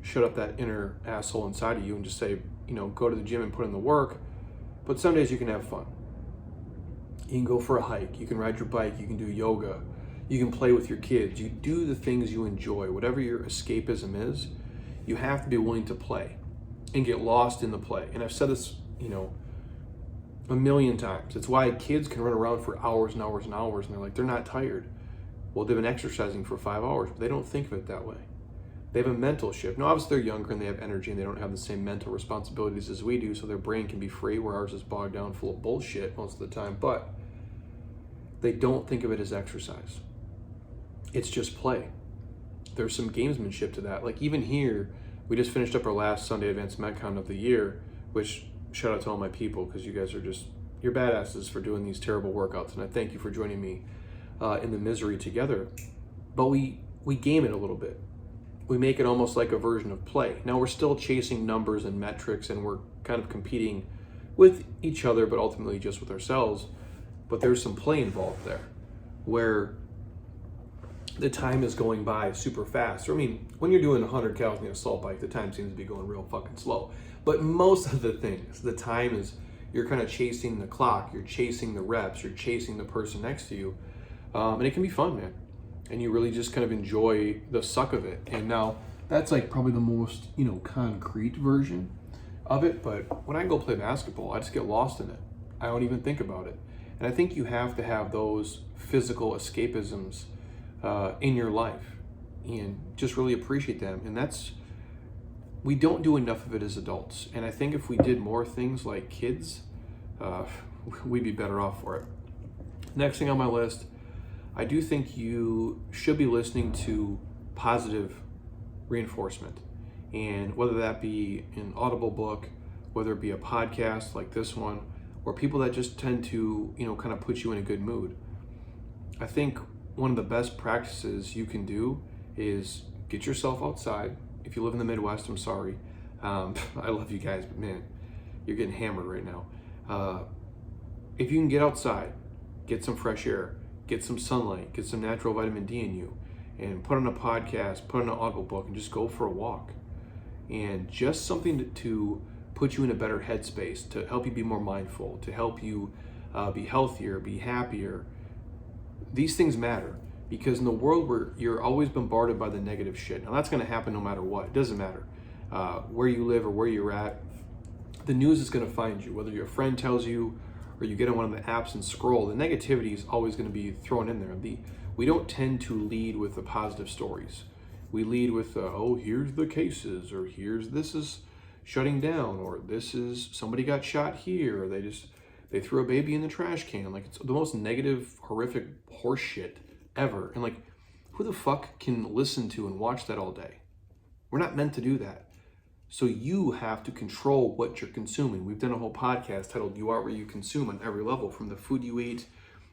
shut up that inner asshole inside of you and just say, go to the gym and put in the work. But some days you can have fun. You can go for a hike, you can ride your bike, you can do yoga, you can play with your kids, you do the things you enjoy. Whatever your escapism is, you have to be willing to play and get lost in the play. And I've said this, a million times. It's why kids can run around for hours and hours and hours and they're not tired. Well, they've been exercising for 5 hours, but they don't think of it that way. They have a mental shift. Now, obviously they're younger and they have energy and they don't have the same mental responsibilities as we do, so their brain can be free, where ours is bogged down full of bullshit most of the time. But they don't think of it as exercise. It's just play. There's some gamesmanship to that. Like even here, we just finished up our last Sunday Advanced Metcon of the year, which shout out to all my people, because you guys are just, you're badasses for doing these terrible workouts, and I thank you for joining me in the misery together. But we game it a little bit. We make it almost like a version of play. Now we're still chasing numbers and metrics, and we're kind of competing with each other, but ultimately just with ourselves. But there's some play involved there, where the time is going by super fast. I mean, when you're doing 100 calories on the assault bike, the time seems to be going real fucking slow. But most of the things, the time is, you're kind of chasing the clock, you're chasing the reps, you're chasing the person next to you. And it can be fun, man. And you really just kind of enjoy the suck of it. And now that's like probably the most, concrete version of it. But when I go play basketball, I just get lost in it. I don't even think about it. And I think you have to have those physical escapisms in your life and just really appreciate them. And we don't do enough of it as adults. And I think if we did more things like kids, we'd be better off for it. Next thing on my list, I do think you should be listening to positive reinforcement. And whether that be an Audible book, whether it be a podcast like this one, or people that just tend to, kind of put you in a good mood. I think one of the best practices you can do is get yourself outside. If you live in the Midwest, I'm sorry. I love you guys, but man, you're getting hammered right now. If you can get outside, get some fresh air, get some sunlight, get some natural vitamin D in you, and put on a podcast, put on an Audible book, and just go for a walk. And just something to put you in a better headspace, to help you be more mindful, to help you be healthier, be happier. These things matter, because in the world where you're always bombarded by the negative shit, now that's going to happen no matter what. It doesn't matter where you live or where you're at. the news is going to find you. Whether your friend tells you or you get on one of the apps and scroll, the negativity is always going to be thrown in there. We don't tend to lead with the positive stories. We lead with, oh, here's the cases, or this is shutting down, or this is somebody got shot here, or they threw a baby in the trash can. Like, it's the most negative, horrific horse shit ever. And like, who the fuck can listen to and watch that all day? We're not meant to do that. So you have to control what you're consuming. We've done a whole podcast titled You Are What You Consume on every level, from the food you eat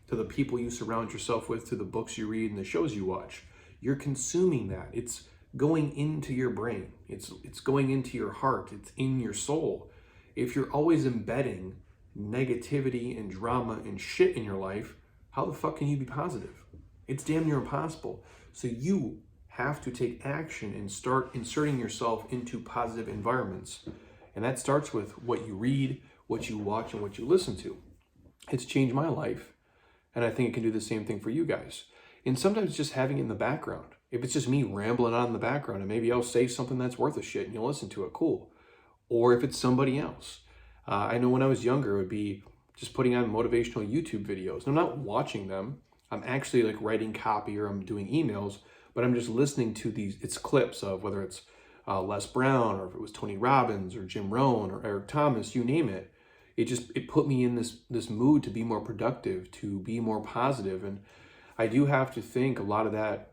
to the people you surround yourself with to the books you read and the shows you watch. You're consuming that. It's going into your brain. It's going into your heart. It's in your soul. If you're always embedding negativity and drama and shit in your life, how the fuck can you be positive? It's damn near impossible. So you have to take action and start inserting yourself into positive environments. And that starts with what you read, what you watch, and what you listen to. It's changed my life, and I think it can do the same thing for you guys. And sometimes just having it in the background. If it's just me rambling on in the background, and maybe I'll say something that's worth a shit and you'll listen to it, cool. Or if it's somebody else. I know when I was younger, it would be just putting on motivational YouTube videos. And I'm not watching them. I'm actually like writing copy, or I'm doing emails, but I'm just listening to it's clips of whether it's Les Brown, or if it was Tony Robbins or Jim Rohn or Eric Thomas, you name it. It put me in this mood to be more productive, to be more positive. And I do have to think a lot of that,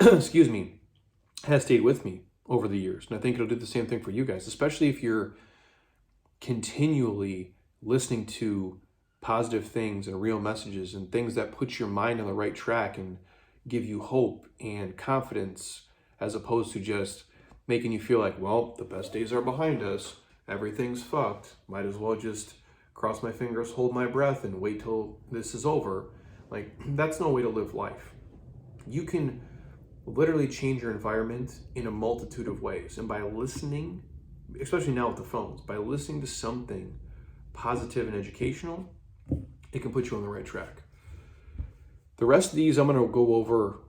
excuse me, has stayed with me over the years. And I think it'll do the same thing for you guys, especially if you're continually listening to positive things and real messages and things that put your mind on the right track and give you hope and confidence, as opposed to just making you feel like, well, the best days are behind us. Everything's fucked. Might as well just cross my fingers, hold my breath, and wait till this is over. Like, that's no way to live life. You can literally change your environment in a multitude of ways. And by listening, especially now with the phones, by listening to something positive and educational, it can put you on the right track. The rest of these I'm going to go over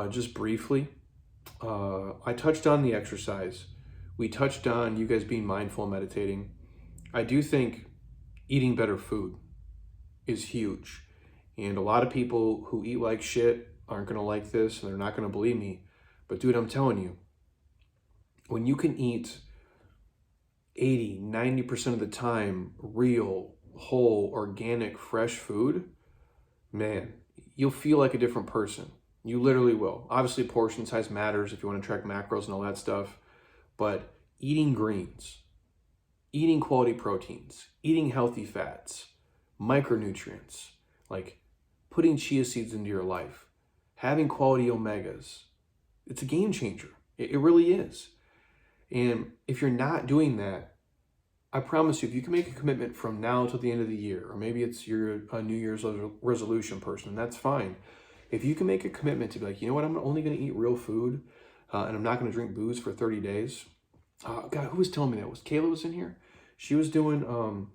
just briefly. I touched on the exercise. We touched on you guys being mindful and meditating. I do think eating better food is huge. And a lot of people who eat like shit aren't going to like this, and they're not going to believe me. But dude, I'm telling you, when you can eat 80, 90% of the time real, whole, organic, fresh food, man, you'll feel like a different person. You literally will. Obviously, portion size matters if you want to track macros and all that stuff. But eating greens, eating quality proteins, eating healthy fats, micronutrients, like putting chia seeds into your life, having quality omegas, it's a game changer. It really is. And if you're not doing that, I promise you, if you can make a commitment from now till the end of the year, or maybe it's you're a New Year's resolution person, that's fine. If you can make a commitment to be like, you know what, I'm only going to eat real food, and I'm not going to drink booze for 30 days. God, who was telling me that? Was Kayla was in here? She was doing,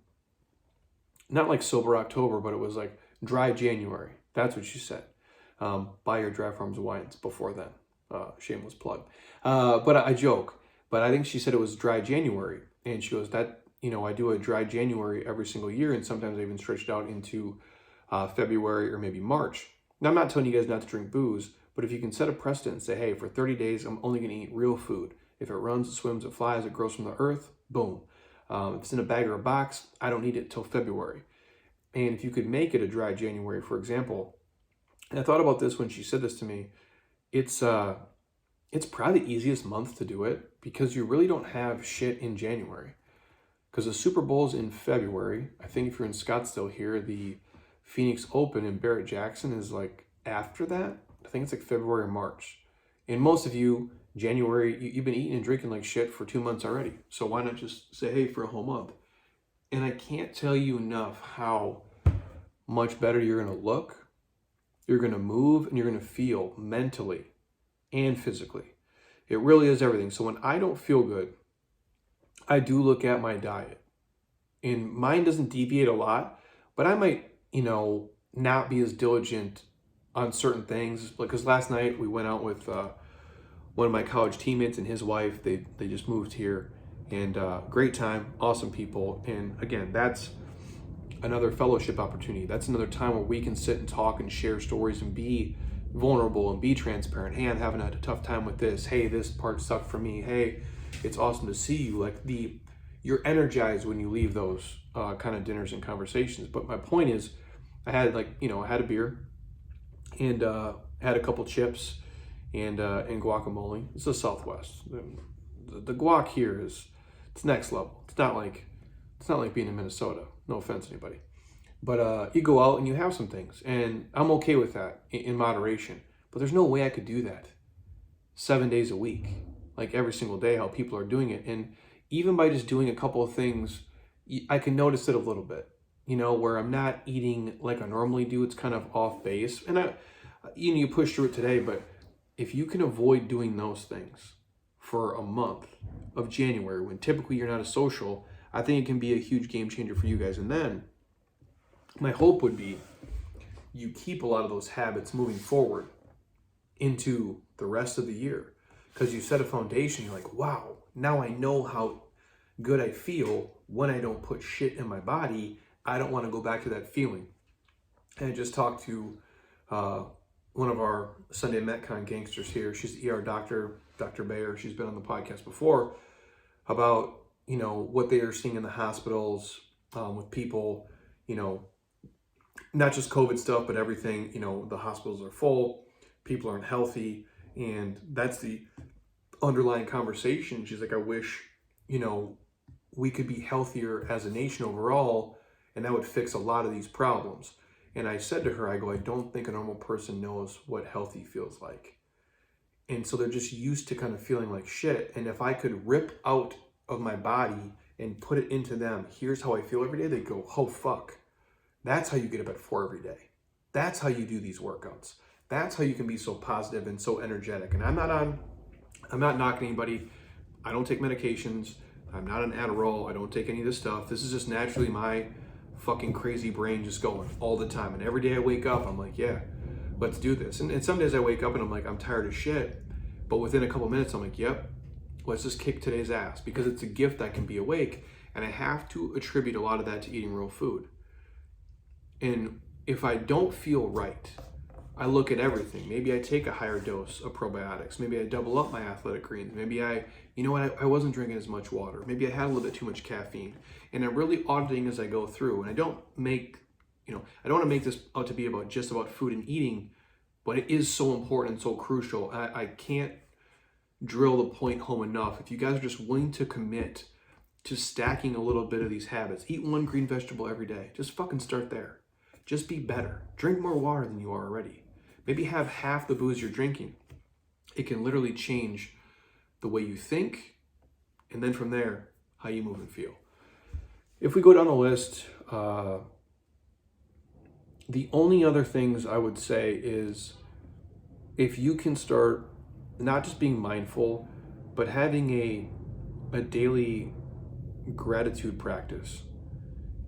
not like Sober October, but it was like Dry January. That's what she said. Buy your dry farms wines before then. Shameless plug. But I joke. But I think she said it was Dry January. And she goes, I do a Dry January every single year. And sometimes I even stretch it out into February or maybe March. Now, I'm not telling you guys not to drink booze, but if you can set a precedent and say, hey, for 30 days, I'm only going to eat real food. If it runs, it swims, it flies, it grows from the earth, boom. If it's in a bag or a box, I don't need it till February. And if you could make it a Dry January, for example, and I thought about this when she said this to me, it's probably the easiest month to do it because you really don't have shit in January. Because the Super Bowl's in February. I think if you're in Scottsdale here, the Phoenix Open in Barrett-Jackson is like after that. I think it's like February or March. And most of you, January, you've been eating and drinking like shit for 2 months already. So why not just say, hey, for a whole month? And I can't tell you enough how much better you're going to look, you're going to move, and you're going to feel mentally and physically. It really is everything. So when I don't feel good, I do look at my diet. And mine doesn't deviate a lot, but I might, not be as diligent on certain things. Because last night we went out with one of my college teammates and his wife. They just moved here. And great time, awesome people. And again, that's another fellowship opportunity. That's another time where we can sit and talk and share stories and be vulnerable and be transparent. Hey, I'm having a tough time with this. Hey, this part sucked for me. Hey, it's awesome to see you. Like you're energized when you leave those kind of dinners and conversations. But my point is, I had I had a beer and had a couple chips and guacamole. It's the Southwest. The guac here it's next level. It's not like being in Minnesota. No offense, anybody. But you go out and you have some things, and I'm okay with that in moderation. But there's no way I could do that 7 days a week, like every single day, how people are doing it. And even by just doing a couple of things, I can notice it a little bit, where I'm not eating like I normally do. It's kind of off base. And you push through it today, but if you can avoid doing those things for a month of January, when typically you're not a social, I think it can be a huge game changer for you guys. And then my hope would be you keep a lot of those habits moving forward into the rest of the year, because you set a foundation. You're like, wow, now I know how good I feel when I don't put shit in my body. I don't want to go back to that feeling. And I just talked to one of our Sunday Metcon gangsters here. She's the ER doctor, Dr. Bayer. She's been on the podcast before about, what they are seeing in the hospitals with people, not just COVID stuff, but everything. The hospitals are full, people aren't healthy, and that's the underlying conversation. She's like, I wish, we could be healthier as a nation overall, and that would fix a lot of these problems. And I said to her, I go, I don't think a normal person knows what healthy feels like. And so they're just used to kind of feeling like shit. And if I could rip out of my body and put it into them, here's how I feel every day, they go, oh, fuck. That's how you get up at 4 every day. That's how you do these workouts. That's how you can be so positive and so energetic. And I'm not knocking anybody. I don't take medications. I'm not an Adderall. I don't take any of this stuff. This is just naturally my fucking crazy brain just going all the time. And every day I wake up, I'm like, yeah, let's do this. And some days I wake up and I'm like, I'm tired of shit. But within a couple minutes, I'm like, yep, let's just kick today's ass, because it's a gift I can be awake. And I have to attribute a lot of that to eating real food. And if I don't feel right, I look at everything. Maybe I take a higher dose of probiotics. Maybe I double up my athletic greens. Maybe I wasn't drinking as much water. Maybe I had a little bit too much caffeine. And I'm really auditing as I go through. And I don't want to make this out to be just about food and eating, but it is so important and so crucial. I can't drill the point home enough. If you guys are just willing to commit to stacking a little bit of these habits, eat one green vegetable every day. Just fucking start there. Just be better. Drink more water than you are already. Maybe have half the booze you're drinking. It can literally change the way you think, and then from there, how you move and feel. If we go down the list, the only other things I would say is, if you can start not just being mindful, but having a daily gratitude practice,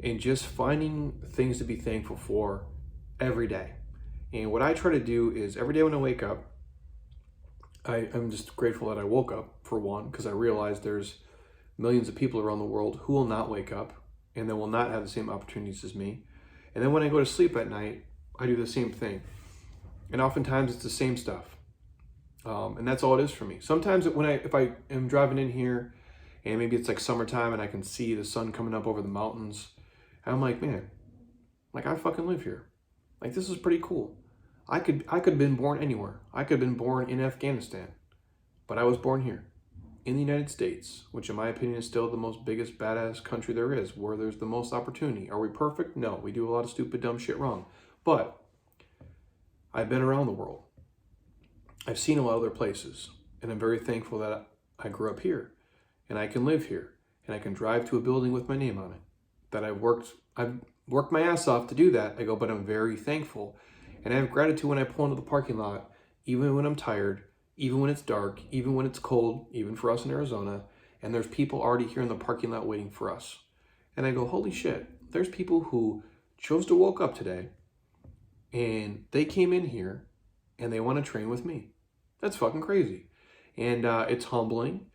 and just finding things to be thankful for every day. And what I try to do is every day when I wake up, I'm just grateful that I woke up, for one, because I realize there's millions of people around the world who will not wake up and that will not have the same opportunities as me. And then when I go to sleep at night, I do the same thing. And oftentimes it's the same stuff. And that's all it is for me. Sometimes if I am driving in here and maybe it's like summertime and I can see the sun coming up over the mountains, I'm like, man, like I fucking live here. Like, this is pretty cool. I could have been born anywhere. I could have been born in Afghanistan, but I was born here in the United States, which in my opinion is still the most biggest badass country there is, where there's the most opportunity. Are we perfect? No, we do a lot of stupid, dumb shit wrong. But I've been around the world. I've seen a lot of other places, and I'm very thankful that I grew up here, and I can live here, and I can drive to a building with my name on it. That I've worked my ass off to do that. I go, but I'm very thankful. And I have gratitude when I pull into the parking lot, even when I'm tired, even when it's dark, even when it's cold, even for us in Arizona, and there's people already here in the parking lot waiting for us. And I go, holy shit, there's people who chose to woke up today, and they came in here, and they want to train with me. That's fucking crazy. And it's humbling,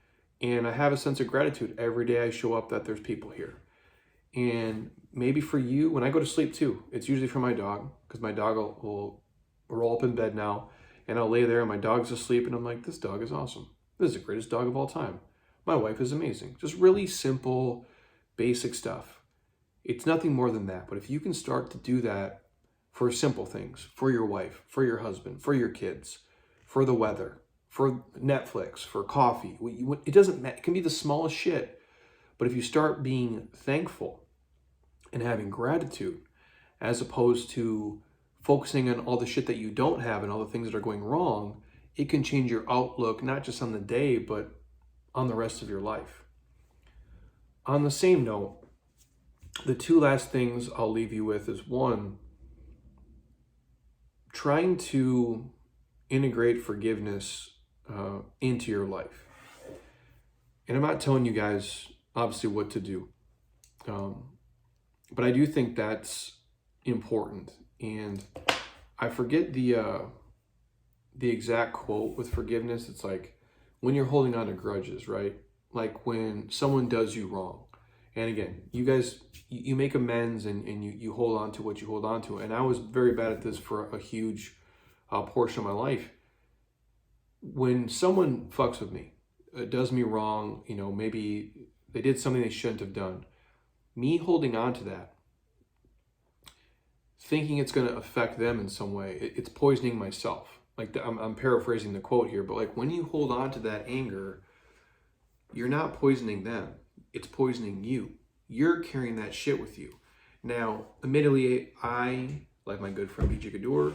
And I have a sense of gratitude every day I show up that there's people here. And maybe for you, when I go to sleep too, it's usually for my dog, because my dog will roll up in bed now, and I'll lay there and my dog's asleep, and I'm like, this dog is awesome. This is the greatest dog of all time. My wife is amazing. Just really simple, basic stuff. It's nothing more than that. But if you can start to do that for simple things, for your wife, for your husband, for your kids, for the weather, for Netflix, for coffee, it doesn't matter. It can be the smallest shit. But if you start being thankful and having gratitude, as opposed to focusing on all the shit that you don't have and all the things that are going wrong, it can change your outlook, not just on the day, but on the rest of your life. On the same note, the two last things I'll leave you with is, one, trying to integrate forgiveness into your life. And I'm not telling you guys, obviously, what to do. But I do think that's important. And I forget the exact quote with forgiveness. It's like, when you're holding on to grudges, right? Like when someone does you wrong. And again, you guys, you make amends and you hold on to what you hold on to. And I was very bad at this for a huge portion of my life. When someone fucks with me, does me wrong, maybe they did something they shouldn't have done. Me holding on to that, thinking it's going to affect them in some way, it's poisoning myself. Like I'm paraphrasing the quote here, but like when you hold on to that anger, you're not poisoning them. It's poisoning you. You're carrying that shit with you. Now, admittedly, I, like my good friend BJ Kadur,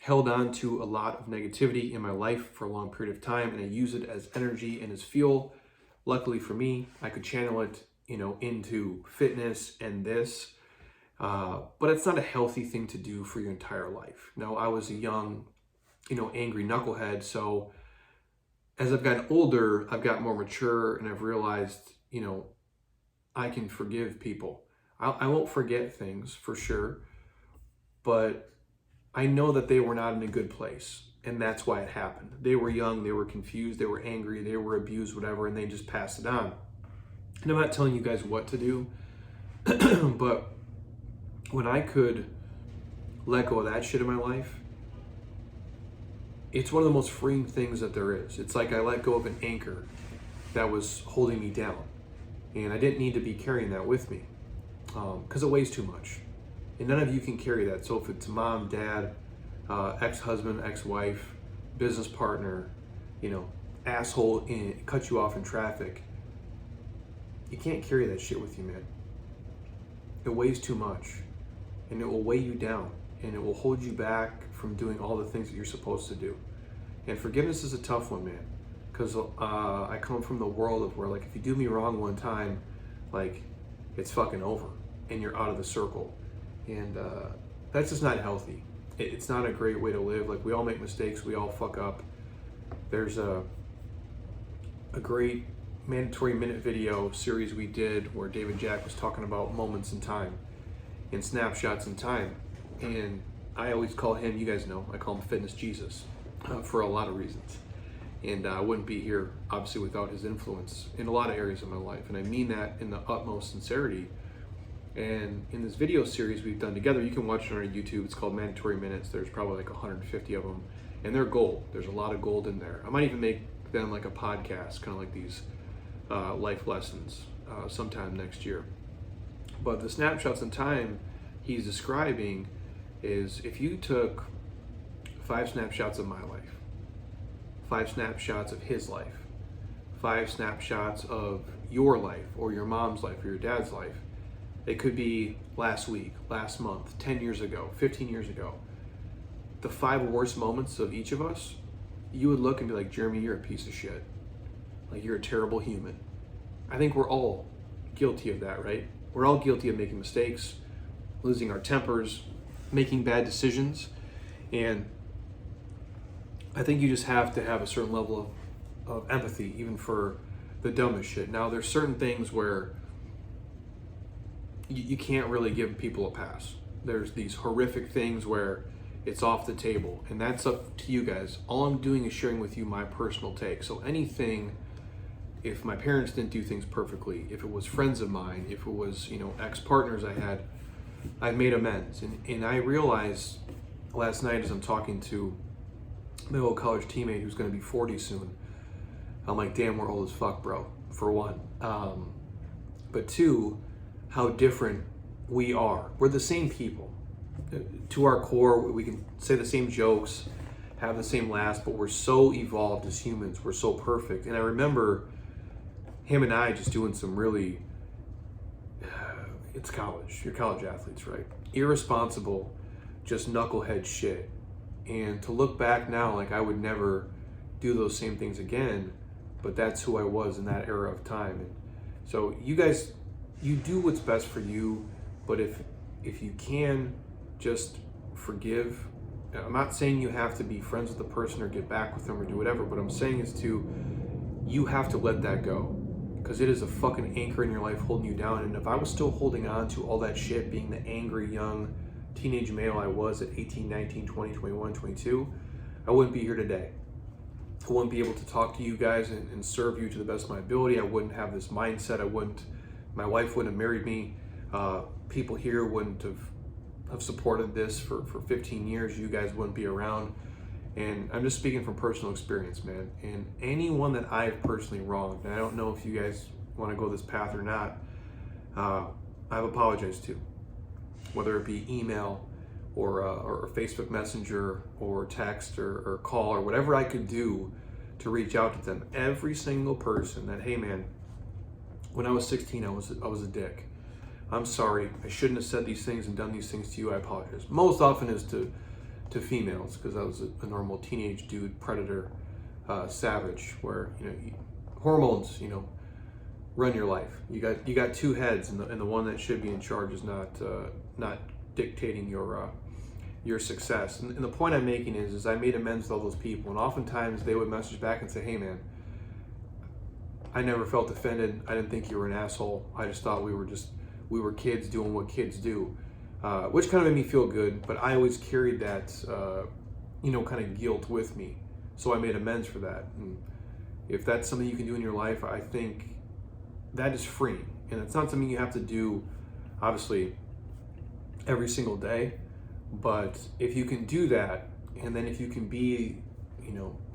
held on to a lot of negativity in my life for a long period of time, and I use it as energy and as fuel. Luckily for me, I could channel it, into fitness and this. But it's not a healthy thing to do for your entire life. Now, I was a young, angry knucklehead. So as I've gotten older, I've got more mature, and I've realized, I can forgive people. I won't forget things for sure, but I know that they were not in a good place. And that's why it happened. They were young, they were confused, they were angry, they were abused, whatever, and they just passed it on. And I'm not telling you guys what to do, but when I could let go of that shit in my life, it's one of the most freeing things that there is. It's like I let go of an anchor that was holding me down. And I didn't need to be carrying that with me because it weighs too much. And none of you can carry that. So if it's mom, dad, ex-husband, ex-wife, business partner, asshole, cut you off in traffic, you can't carry that shit with you, man. It weighs too much. And it will weigh you down. And it will hold you back from doing all the things that you're supposed to do. And forgiveness is a tough one, man. Because I come from the world of where, like, if you do me wrong one time, like, it's fucking over. And you're out of the circle. And that's just not healthy. It's not a great way to live. Like, we all make mistakes. We all fuck up. There's a great mandatory minute video series we did where David Jack was talking about moments in time and snapshots in time. And I always call him, you guys know, I call him Fitness Jesus for a lot of reasons. And I wouldn't be here, obviously, without his influence in a lot of areas of my life. And I mean that in the utmost sincerity. And in this video series we've done together, you can watch it on our YouTube. It's called Mandatory Minutes. There's probably like 150 of them. And they're gold. There's a lot of gold in there. I might even make them like a podcast, kind of like these life lessons sometime next year. But the snapshots in time he's describing is if you took 5 snapshots of my life, 5 snapshots of his life, 5 snapshots of your life or your mom's life or your dad's life. It could be last week, last month, 10 years ago, 15 years ago. The 5 worst moments of each of us, you would look and be like, Jeremy, you're a piece of shit. Like, you're a terrible human. I think we're all guilty of that, right? We're all guilty of making mistakes, losing our tempers, making bad decisions. And I think you just have to have a certain level of empathy, even for the dumbest shit. Now, there's certain things where you can't really give people a pass. There's these horrific things where it's off the table, and that's up to you guys. All I'm doing is sharing with you my personal take. So anything if my parents didn't do things perfectly, if it was friends of mine, if it was, ex-partners I've made amends. And I realized last night as I'm talking to my old college teammate who's going to be 40 soon, I'm like, damn, we're old as fuck, bro, for one. But two, how different we are. We're the same people. To our core, we can say the same jokes, have the same laughs, but we're so evolved as humans. We're so perfect. And I remember him and I just doing some really, it's college. You're college athletes, right? Irresponsible, just knucklehead shit. And to look back now, like I would never do those same things again, but that's who I was in that era of time. And so you guys, you do what's best for you, but if you can, just forgive. I'm not saying you have to be friends with the person or get back with them or do whatever, but I'm saying is you have to let that go, because it is a fucking anchor in your life holding you down. And if I was still holding on to all that shit, being the angry young teenage male I was at 18, 19, 20, 21, 22, I wouldn't be here today. I wouldn't be able to talk to you guys and serve you to the best of my ability. I wouldn't have this mindset. My wife wouldn't have married me. People here wouldn't have supported this for 15 years. You guys wouldn't be around. And I'm just speaking from personal experience, man. And anyone that I've personally wronged, and I don't know if you guys want to go this path or not, I've apologized to. Whether it be email or Facebook Messenger or text or call or whatever I could do to reach out to them. Every single person that, hey man, when I was 16, I was a dick. I'm sorry. I shouldn't have said these things and done these things to you. I apologize. Most often is to females, because I was a normal teenage dude, predator, savage, where hormones run your life. You got two heads, and the one that should be in charge is not dictating your success. And the point I'm making is I made amends with all those people, and oftentimes they would message back and say, hey man, I never felt offended. I didn't think you were an asshole. I just thought we were kids doing what kids do, which kind of made me feel good. But I always carried that, kind of guilt with me. So I made amends for that. And if that's something you can do in your life, I think that is freeing. And it's not something you have to do, obviously, every single day. But if you can do that, and then if you can be,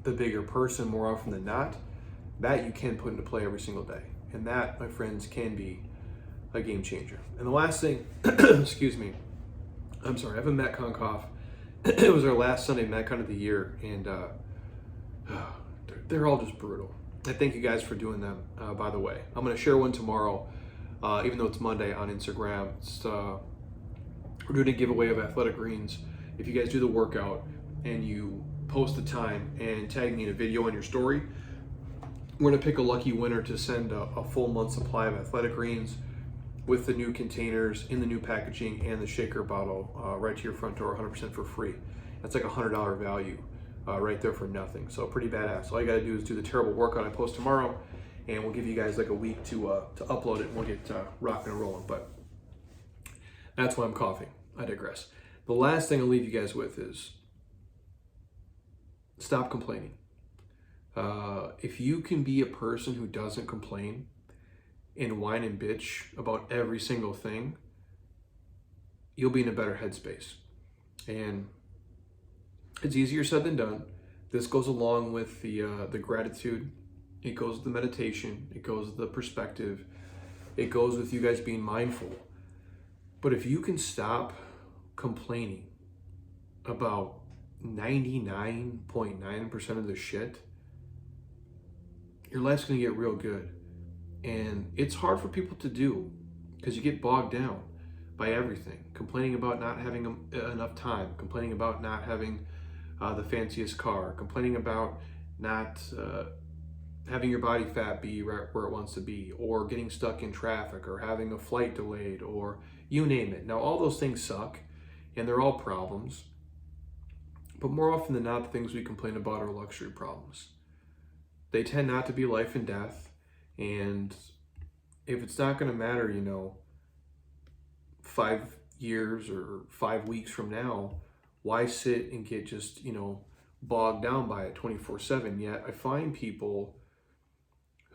the bigger person more often than not, that you can put into play every single day. And that, my friends, can be a game changer. And the last thing, excuse me, I'm sorry, I have a Metcon cough. It was our last Sunday Metcon of the year, and they're all just brutal. I thank you guys for doing them, by the way. I'm going to share one tomorrow, even though it's Monday, on Instagram. We're doing a giveaway of athletic greens. If you guys do the workout and you post the time and tag me in a video on your story, we're going to pick a lucky winner to send a full month supply of athletic greens with the new containers in the new packaging and the shaker bottle right to your front door, 100% for free. That's like $100 value right there for nothing. So pretty badass. All you gotta do is do the terrible workout I post tomorrow, and we'll give you guys like a week to upload it, and we'll get rocking and rolling. But that's why I'm coughing. I digress. The last thing I'll leave you guys with is stop complaining. If you can be a person who doesn't complain and whine and bitch about every single thing, you'll be in a better headspace. And it's easier said than done. This goes along with the gratitude. It goes with the meditation. It goes with the perspective. It goes with you guys being mindful. But if you can stop complaining about 99.9% of the shit, your life's gonna get real good. And it's hard for people to do because you get bogged down by everything. Complaining about not having enough time, complaining about not having the fanciest car, complaining about not having your body fat be right where it wants to be, or getting stuck in traffic, or having a flight delayed, or you name it. Now, all those things suck, and they're all problems. But more often than not, the things we complain about are luxury problems. They tend not to be life and death. And if it's not going to matter, 5 years or 5 weeks from now, why sit and get just, bogged down by it 24/7? Yet I find people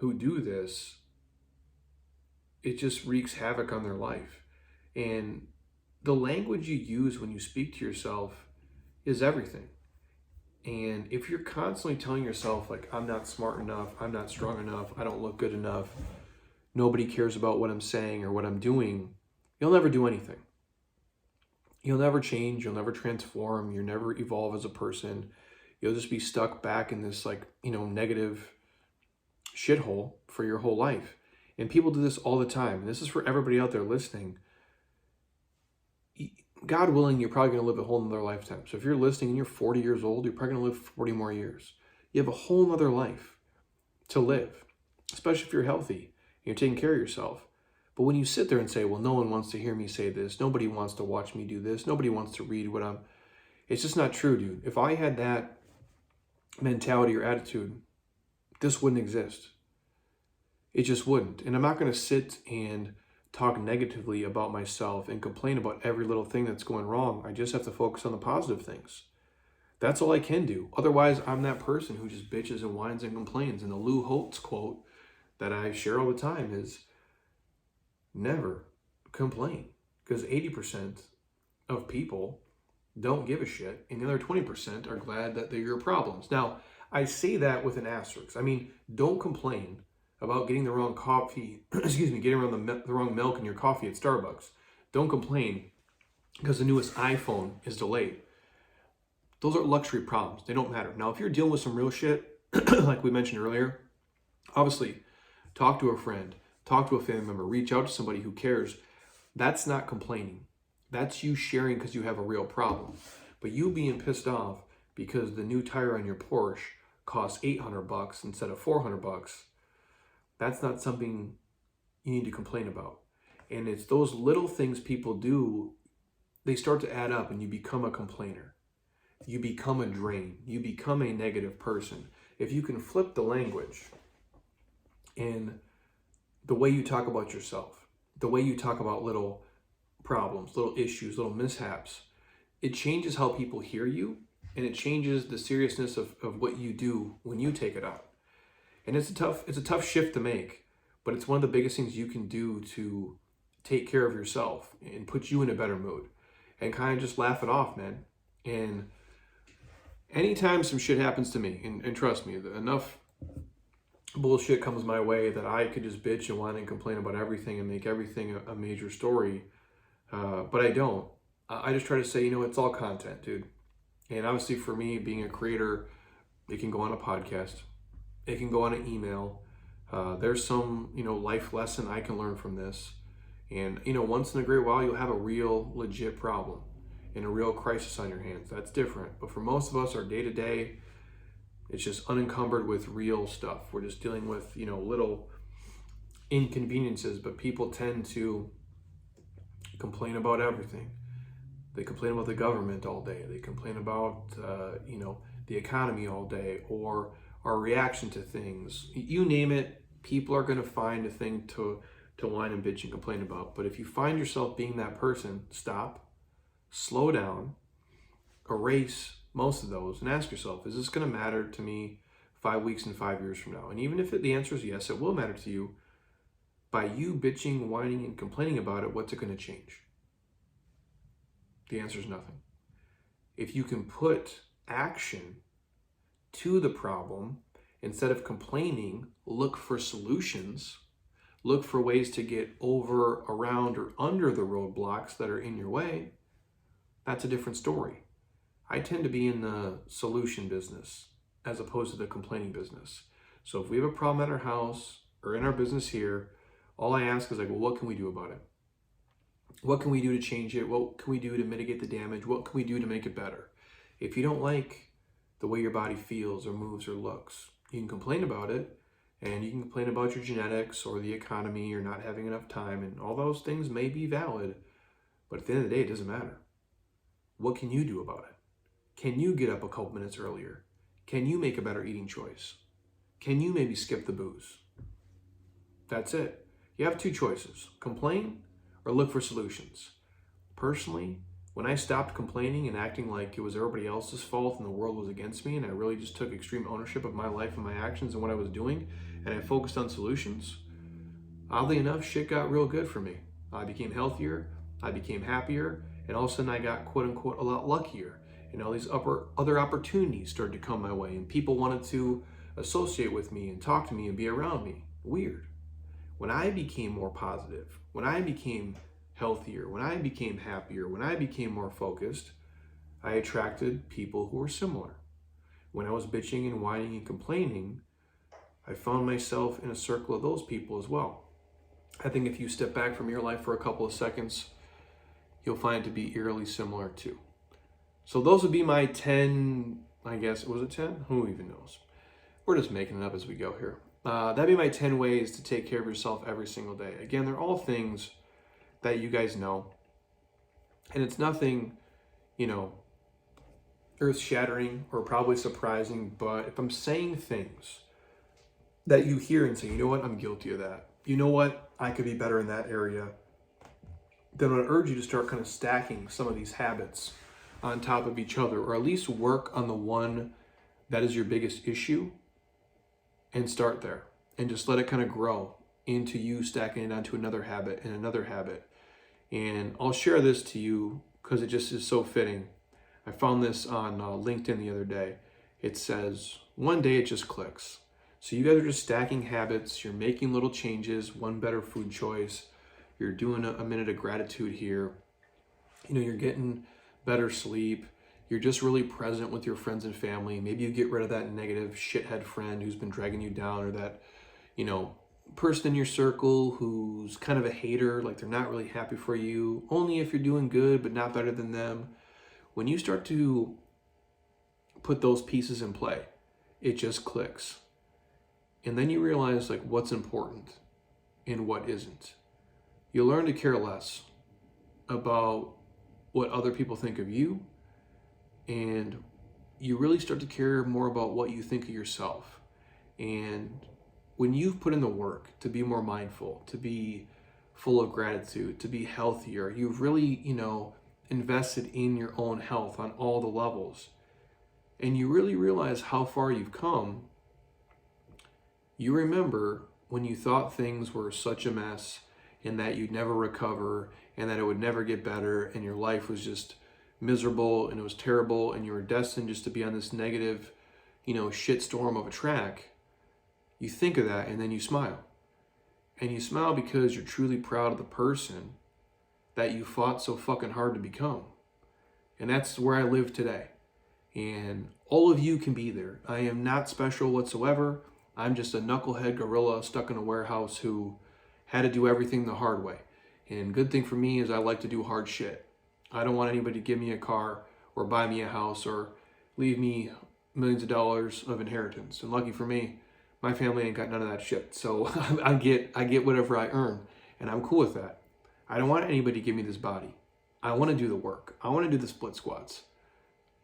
who do this, it just wreaks havoc on their life. And the language you use when you speak to yourself is everything. And if you're constantly telling yourself, like, I'm not smart enough, I'm not strong enough, I don't look good enough, nobody cares about what I'm saying or what I'm doing, you'll never do anything. You'll never change, you'll never transform, you'll never evolve as a person. You'll just be stuck back in this, like, negative shithole for your whole life. And people do this all the time. And this is for everybody out there listening. God willing, you're probably going to live a whole nother lifetime. So if you're listening and you're 40 years old, you're probably going to live 40 more years. You have a whole nother life to live, especially if you're healthy and you're taking care of yourself. But when you sit there and say, well, no one wants to hear me say this, nobody wants to watch me do this, nobody wants to read what it's just not true, dude. If I had that mentality or attitude, this wouldn't exist. It just wouldn't. And I'm not going to sit and talk negatively about myself and complain about every little thing that's going wrong. I just have to focus on the positive things. That's all I can do. Otherwise, I'm that person who just bitches and whines and complains. And the Lou Holtz quote that I share all the time is, never complain. Because 80% of people don't give a shit, and the other 20% are glad that they're your problems. Now, I say that with an asterisk. I mean, don't complain about getting the wrong coffee, getting the wrong milk in your coffee at Starbucks. Don't complain because the newest iPhone is delayed. Those are luxury problems. They don't matter. Now, if you're dealing with some real shit, like we mentioned earlier, obviously, talk to a friend, talk to a family member, reach out to somebody who cares. That's not complaining. That's you sharing because you have a real problem. But you being pissed off because the new tire on your Porsche costs $800 instead of $400, that's not something you need to complain about. And it's those little things people do, they start to add up and you become a complainer. You become a drain. You become a negative person. If you can flip the language and the way you talk about yourself, the way you talk about little problems, little issues, little mishaps, it changes how people hear you, and it changes the seriousness of what you do when you take it out. And it's a tough shift to make, but it's one of the biggest things you can do to take care of yourself and put you in a better mood and kind of just laugh it off, man. And anytime some shit happens to me, and trust me, enough bullshit comes my way that I could just bitch and whine and complain about everything and make everything a major story. But I don't. I just try to say, it's all content, dude. And obviously for me, being a creator, it can go on a podcast. It can go on an email. There's some, life lesson I can learn from this. And, once in a great while, you'll have a real legit problem and a real crisis on your hands. That's different. But for most of us, our day-to-day, it's just unencumbered with real stuff. We're just dealing with, little inconveniences, but people tend to complain about everything. They complain about the government all day. They complain about, the economy all day, or our reaction to things. You name it, people are going to find a thing to whine and bitch and complain about. But if you find yourself being that person, stop, slow down, erase most of those, and ask yourself, is this going to matter to me 5 weeks and 5 years from now? And even if the answer is yes, it will matter to you. By you bitching, whining, and complaining about it, what's it going to change? The answer is nothing. If you can put action to the problem, instead of complaining, look for solutions, look for ways to get over, around, or under the roadblocks that are in your way, that's a different story. I tend to be in the solution business as opposed to the complaining business. So if we have a problem at our house or in our business here, all I ask is well, what can we do about it? What can we do to change it? What can we do to mitigate the damage? What can we do to make it better? If you don't like the way your body feels or moves or looks, you can complain about it, and you can complain about your genetics or the economy or not having enough time, and all those things may be valid, but at the end of the day, it doesn't matter. What can you do about it? Can you get up a couple minutes earlier? Can you make a better eating choice? Can you maybe skip the booze? That's it. You have two choices: complain or look for solutions. Personally, When I stopped complaining and acting like it was everybody else's fault and the world was against me, and I really just took extreme ownership of my life and my actions and what I was doing, and I focused on solutions, oddly enough, shit got real good for me. I became healthier, I became happier, and all of a sudden I got quote unquote a lot luckier. And all these other opportunities started to come my way, and people wanted to associate with me and talk to me and be around me. Weird. When I became more positive, when I became healthier, when I became happier, when I became more focused, I attracted people who were similar. When I was bitching and whining and complaining, I found myself in a circle of those people as well. I think if you step back from your life for a couple of seconds, you'll find it to be eerily similar too. So those would be my 10, I guess, was it 10? Who even knows? We're just making it up as we go here. That'd be my 10 ways to take care of yourself every single day. Again, they're all things that you guys know. And it's nothing, earth-shattering or probably surprising, but if I'm saying things that you hear and say, you know what, I'm guilty of that. You know what, I could be better in that area. Then I would urge you to start kind of stacking some of these habits on top of each other, or at least work on the one that is your biggest issue and start there and just let it kind of grow into you stacking it onto another habit and another habit. And I'll share this to you because it just is so fitting. I found this on LinkedIn the other day. It says, one day it just clicks. So you guys are just stacking habits. You're making little changes, one better food choice. You're doing a minute of gratitude here. You're getting better sleep. You're just really present with your friends and family. Maybe you get rid of that negative shithead friend who's been dragging you down, or that, person in your circle who's kind of a hater, like they're not really happy for you, only if you're doing good, but not better than them. When you start to put those pieces in play, it just clicks. And then you realize like what's important and what isn't. You'll learn to care less about what other people think of you, and you really start to care more about what you think of yourself. And when you've put in the work to be more mindful, to be full of gratitude, to be healthier, you've really, invested in your own health on all the levels, and you really realize how far you've come, you remember when you thought things were such a mess and that you'd never recover and that it would never get better and your life was just miserable and it was terrible and you were destined just to be on this negative, shitstorm of a track. You think of that and then you smile. And you smile because you're truly proud of the person that you fought so fucking hard to become. And that's where I live today. And all of you can be there. I am not special whatsoever. I'm just a knucklehead gorilla stuck in a warehouse who had to do everything the hard way. And good thing for me is I like to do hard shit. I don't want anybody to give me a car or buy me a house or leave me millions of dollars of inheritance. And lucky for me, my family ain't got none of that shit. So I get whatever I earn, and I'm cool with that. I don't want anybody to give me this body. I want to do the work. I want to do the split squats.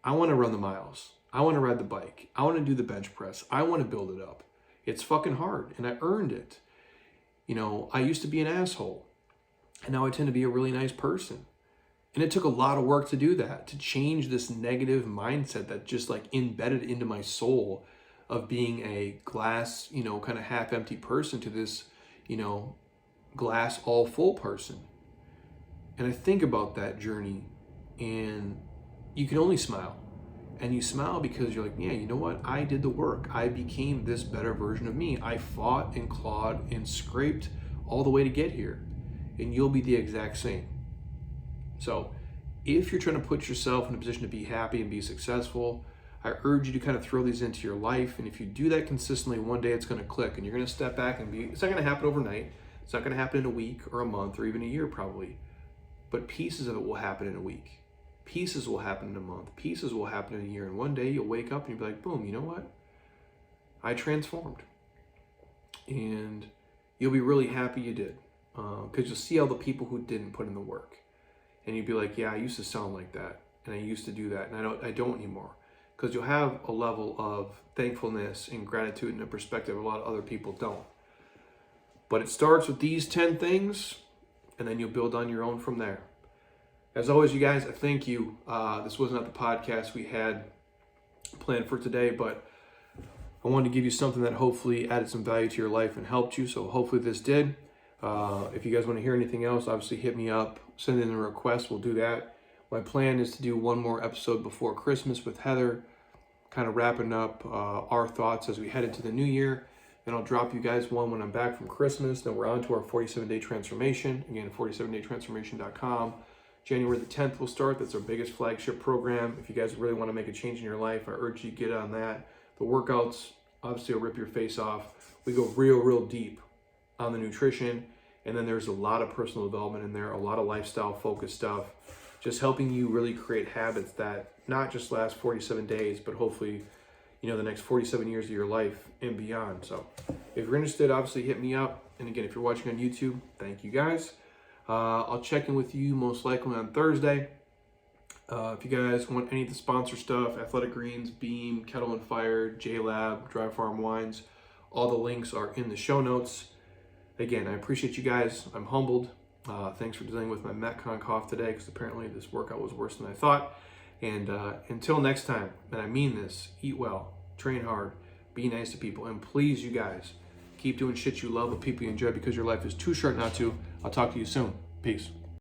I want to run the miles. I want to ride the bike. I want to do the bench press. I want to build it up. It's fucking hard, and I earned it. I used to be an asshole, and now I tend to be a really nice person. And it took a lot of work to do that, to change this negative mindset that just like embedded into my soul of being a glass, kind of half empty person to this, glass all full person. And I think about that journey, and you can only smile. And you smile because you're like, yeah, you know what? I did the work. I became this better version of me. I fought and clawed and scraped all the way to get here. And you'll be the exact same. So if you're trying to put yourself in a position to be happy and be successful, I urge you to kind of throw these into your life. And if you do that consistently, one day it's going to click and you're going to step back and it's not going to happen overnight. It's not going to happen in a week or a month or even a year probably. But pieces of it will happen in a week. Pieces will happen in a month. Pieces will happen in a year. And one day you'll wake up and you'll be like, boom, you know what? I transformed. And you'll be really happy you did. Because you'll see all the people who didn't put in the work. And you'll be like, yeah, I used to sound like that. And I used to do that. And I don't anymore. Because you'll have a level of thankfulness and gratitude and a perspective a lot of other people don't. But it starts with these 10 things, and then you'll build on your own from there. As always, you guys, I thank you. This was not the podcast we had planned for today, but I wanted to give you something that hopefully added some value to your life and helped you. So hopefully this did. If you guys want to hear anything else, obviously hit me up, send in a request. We'll do that. My plan is to do one more episode before Christmas with Heather, kind of wrapping up our thoughts as we head into the new year. Then I'll drop you guys one when I'm back from Christmas. Then we're on to our 47-day transformation. Again, 47daytransformation.com. January the 10th will start. That's our biggest flagship program. If you guys really want to make a change in your life, I urge you to get on that. The workouts obviously will rip your face off. We go real deep on the nutrition. And then there's a lot of personal development in there, a lot of lifestyle focused stuff, just helping you really create habits that not just last 47 days, but hopefully, the next 47 years of your life and beyond. So if you're interested, obviously hit me up. And again, if you're watching on YouTube, thank you guys. I'll check in with you most likely on Thursday. If you guys want any of the sponsor stuff, Athletic Greens, Beam, Kettle and Fire, J-Lab, Dry Farm Wines, all the links are in the show notes. Again, I appreciate you guys. I'm humbled. Thanks for dealing with my Metcon cough today, because apparently this workout was worse than I thought. And until next time, and I mean this, eat well, train hard, be nice to people, and please, you guys, keep doing shit you love with people you enjoy, because your life is too short not to. I'll talk to you soon. Peace.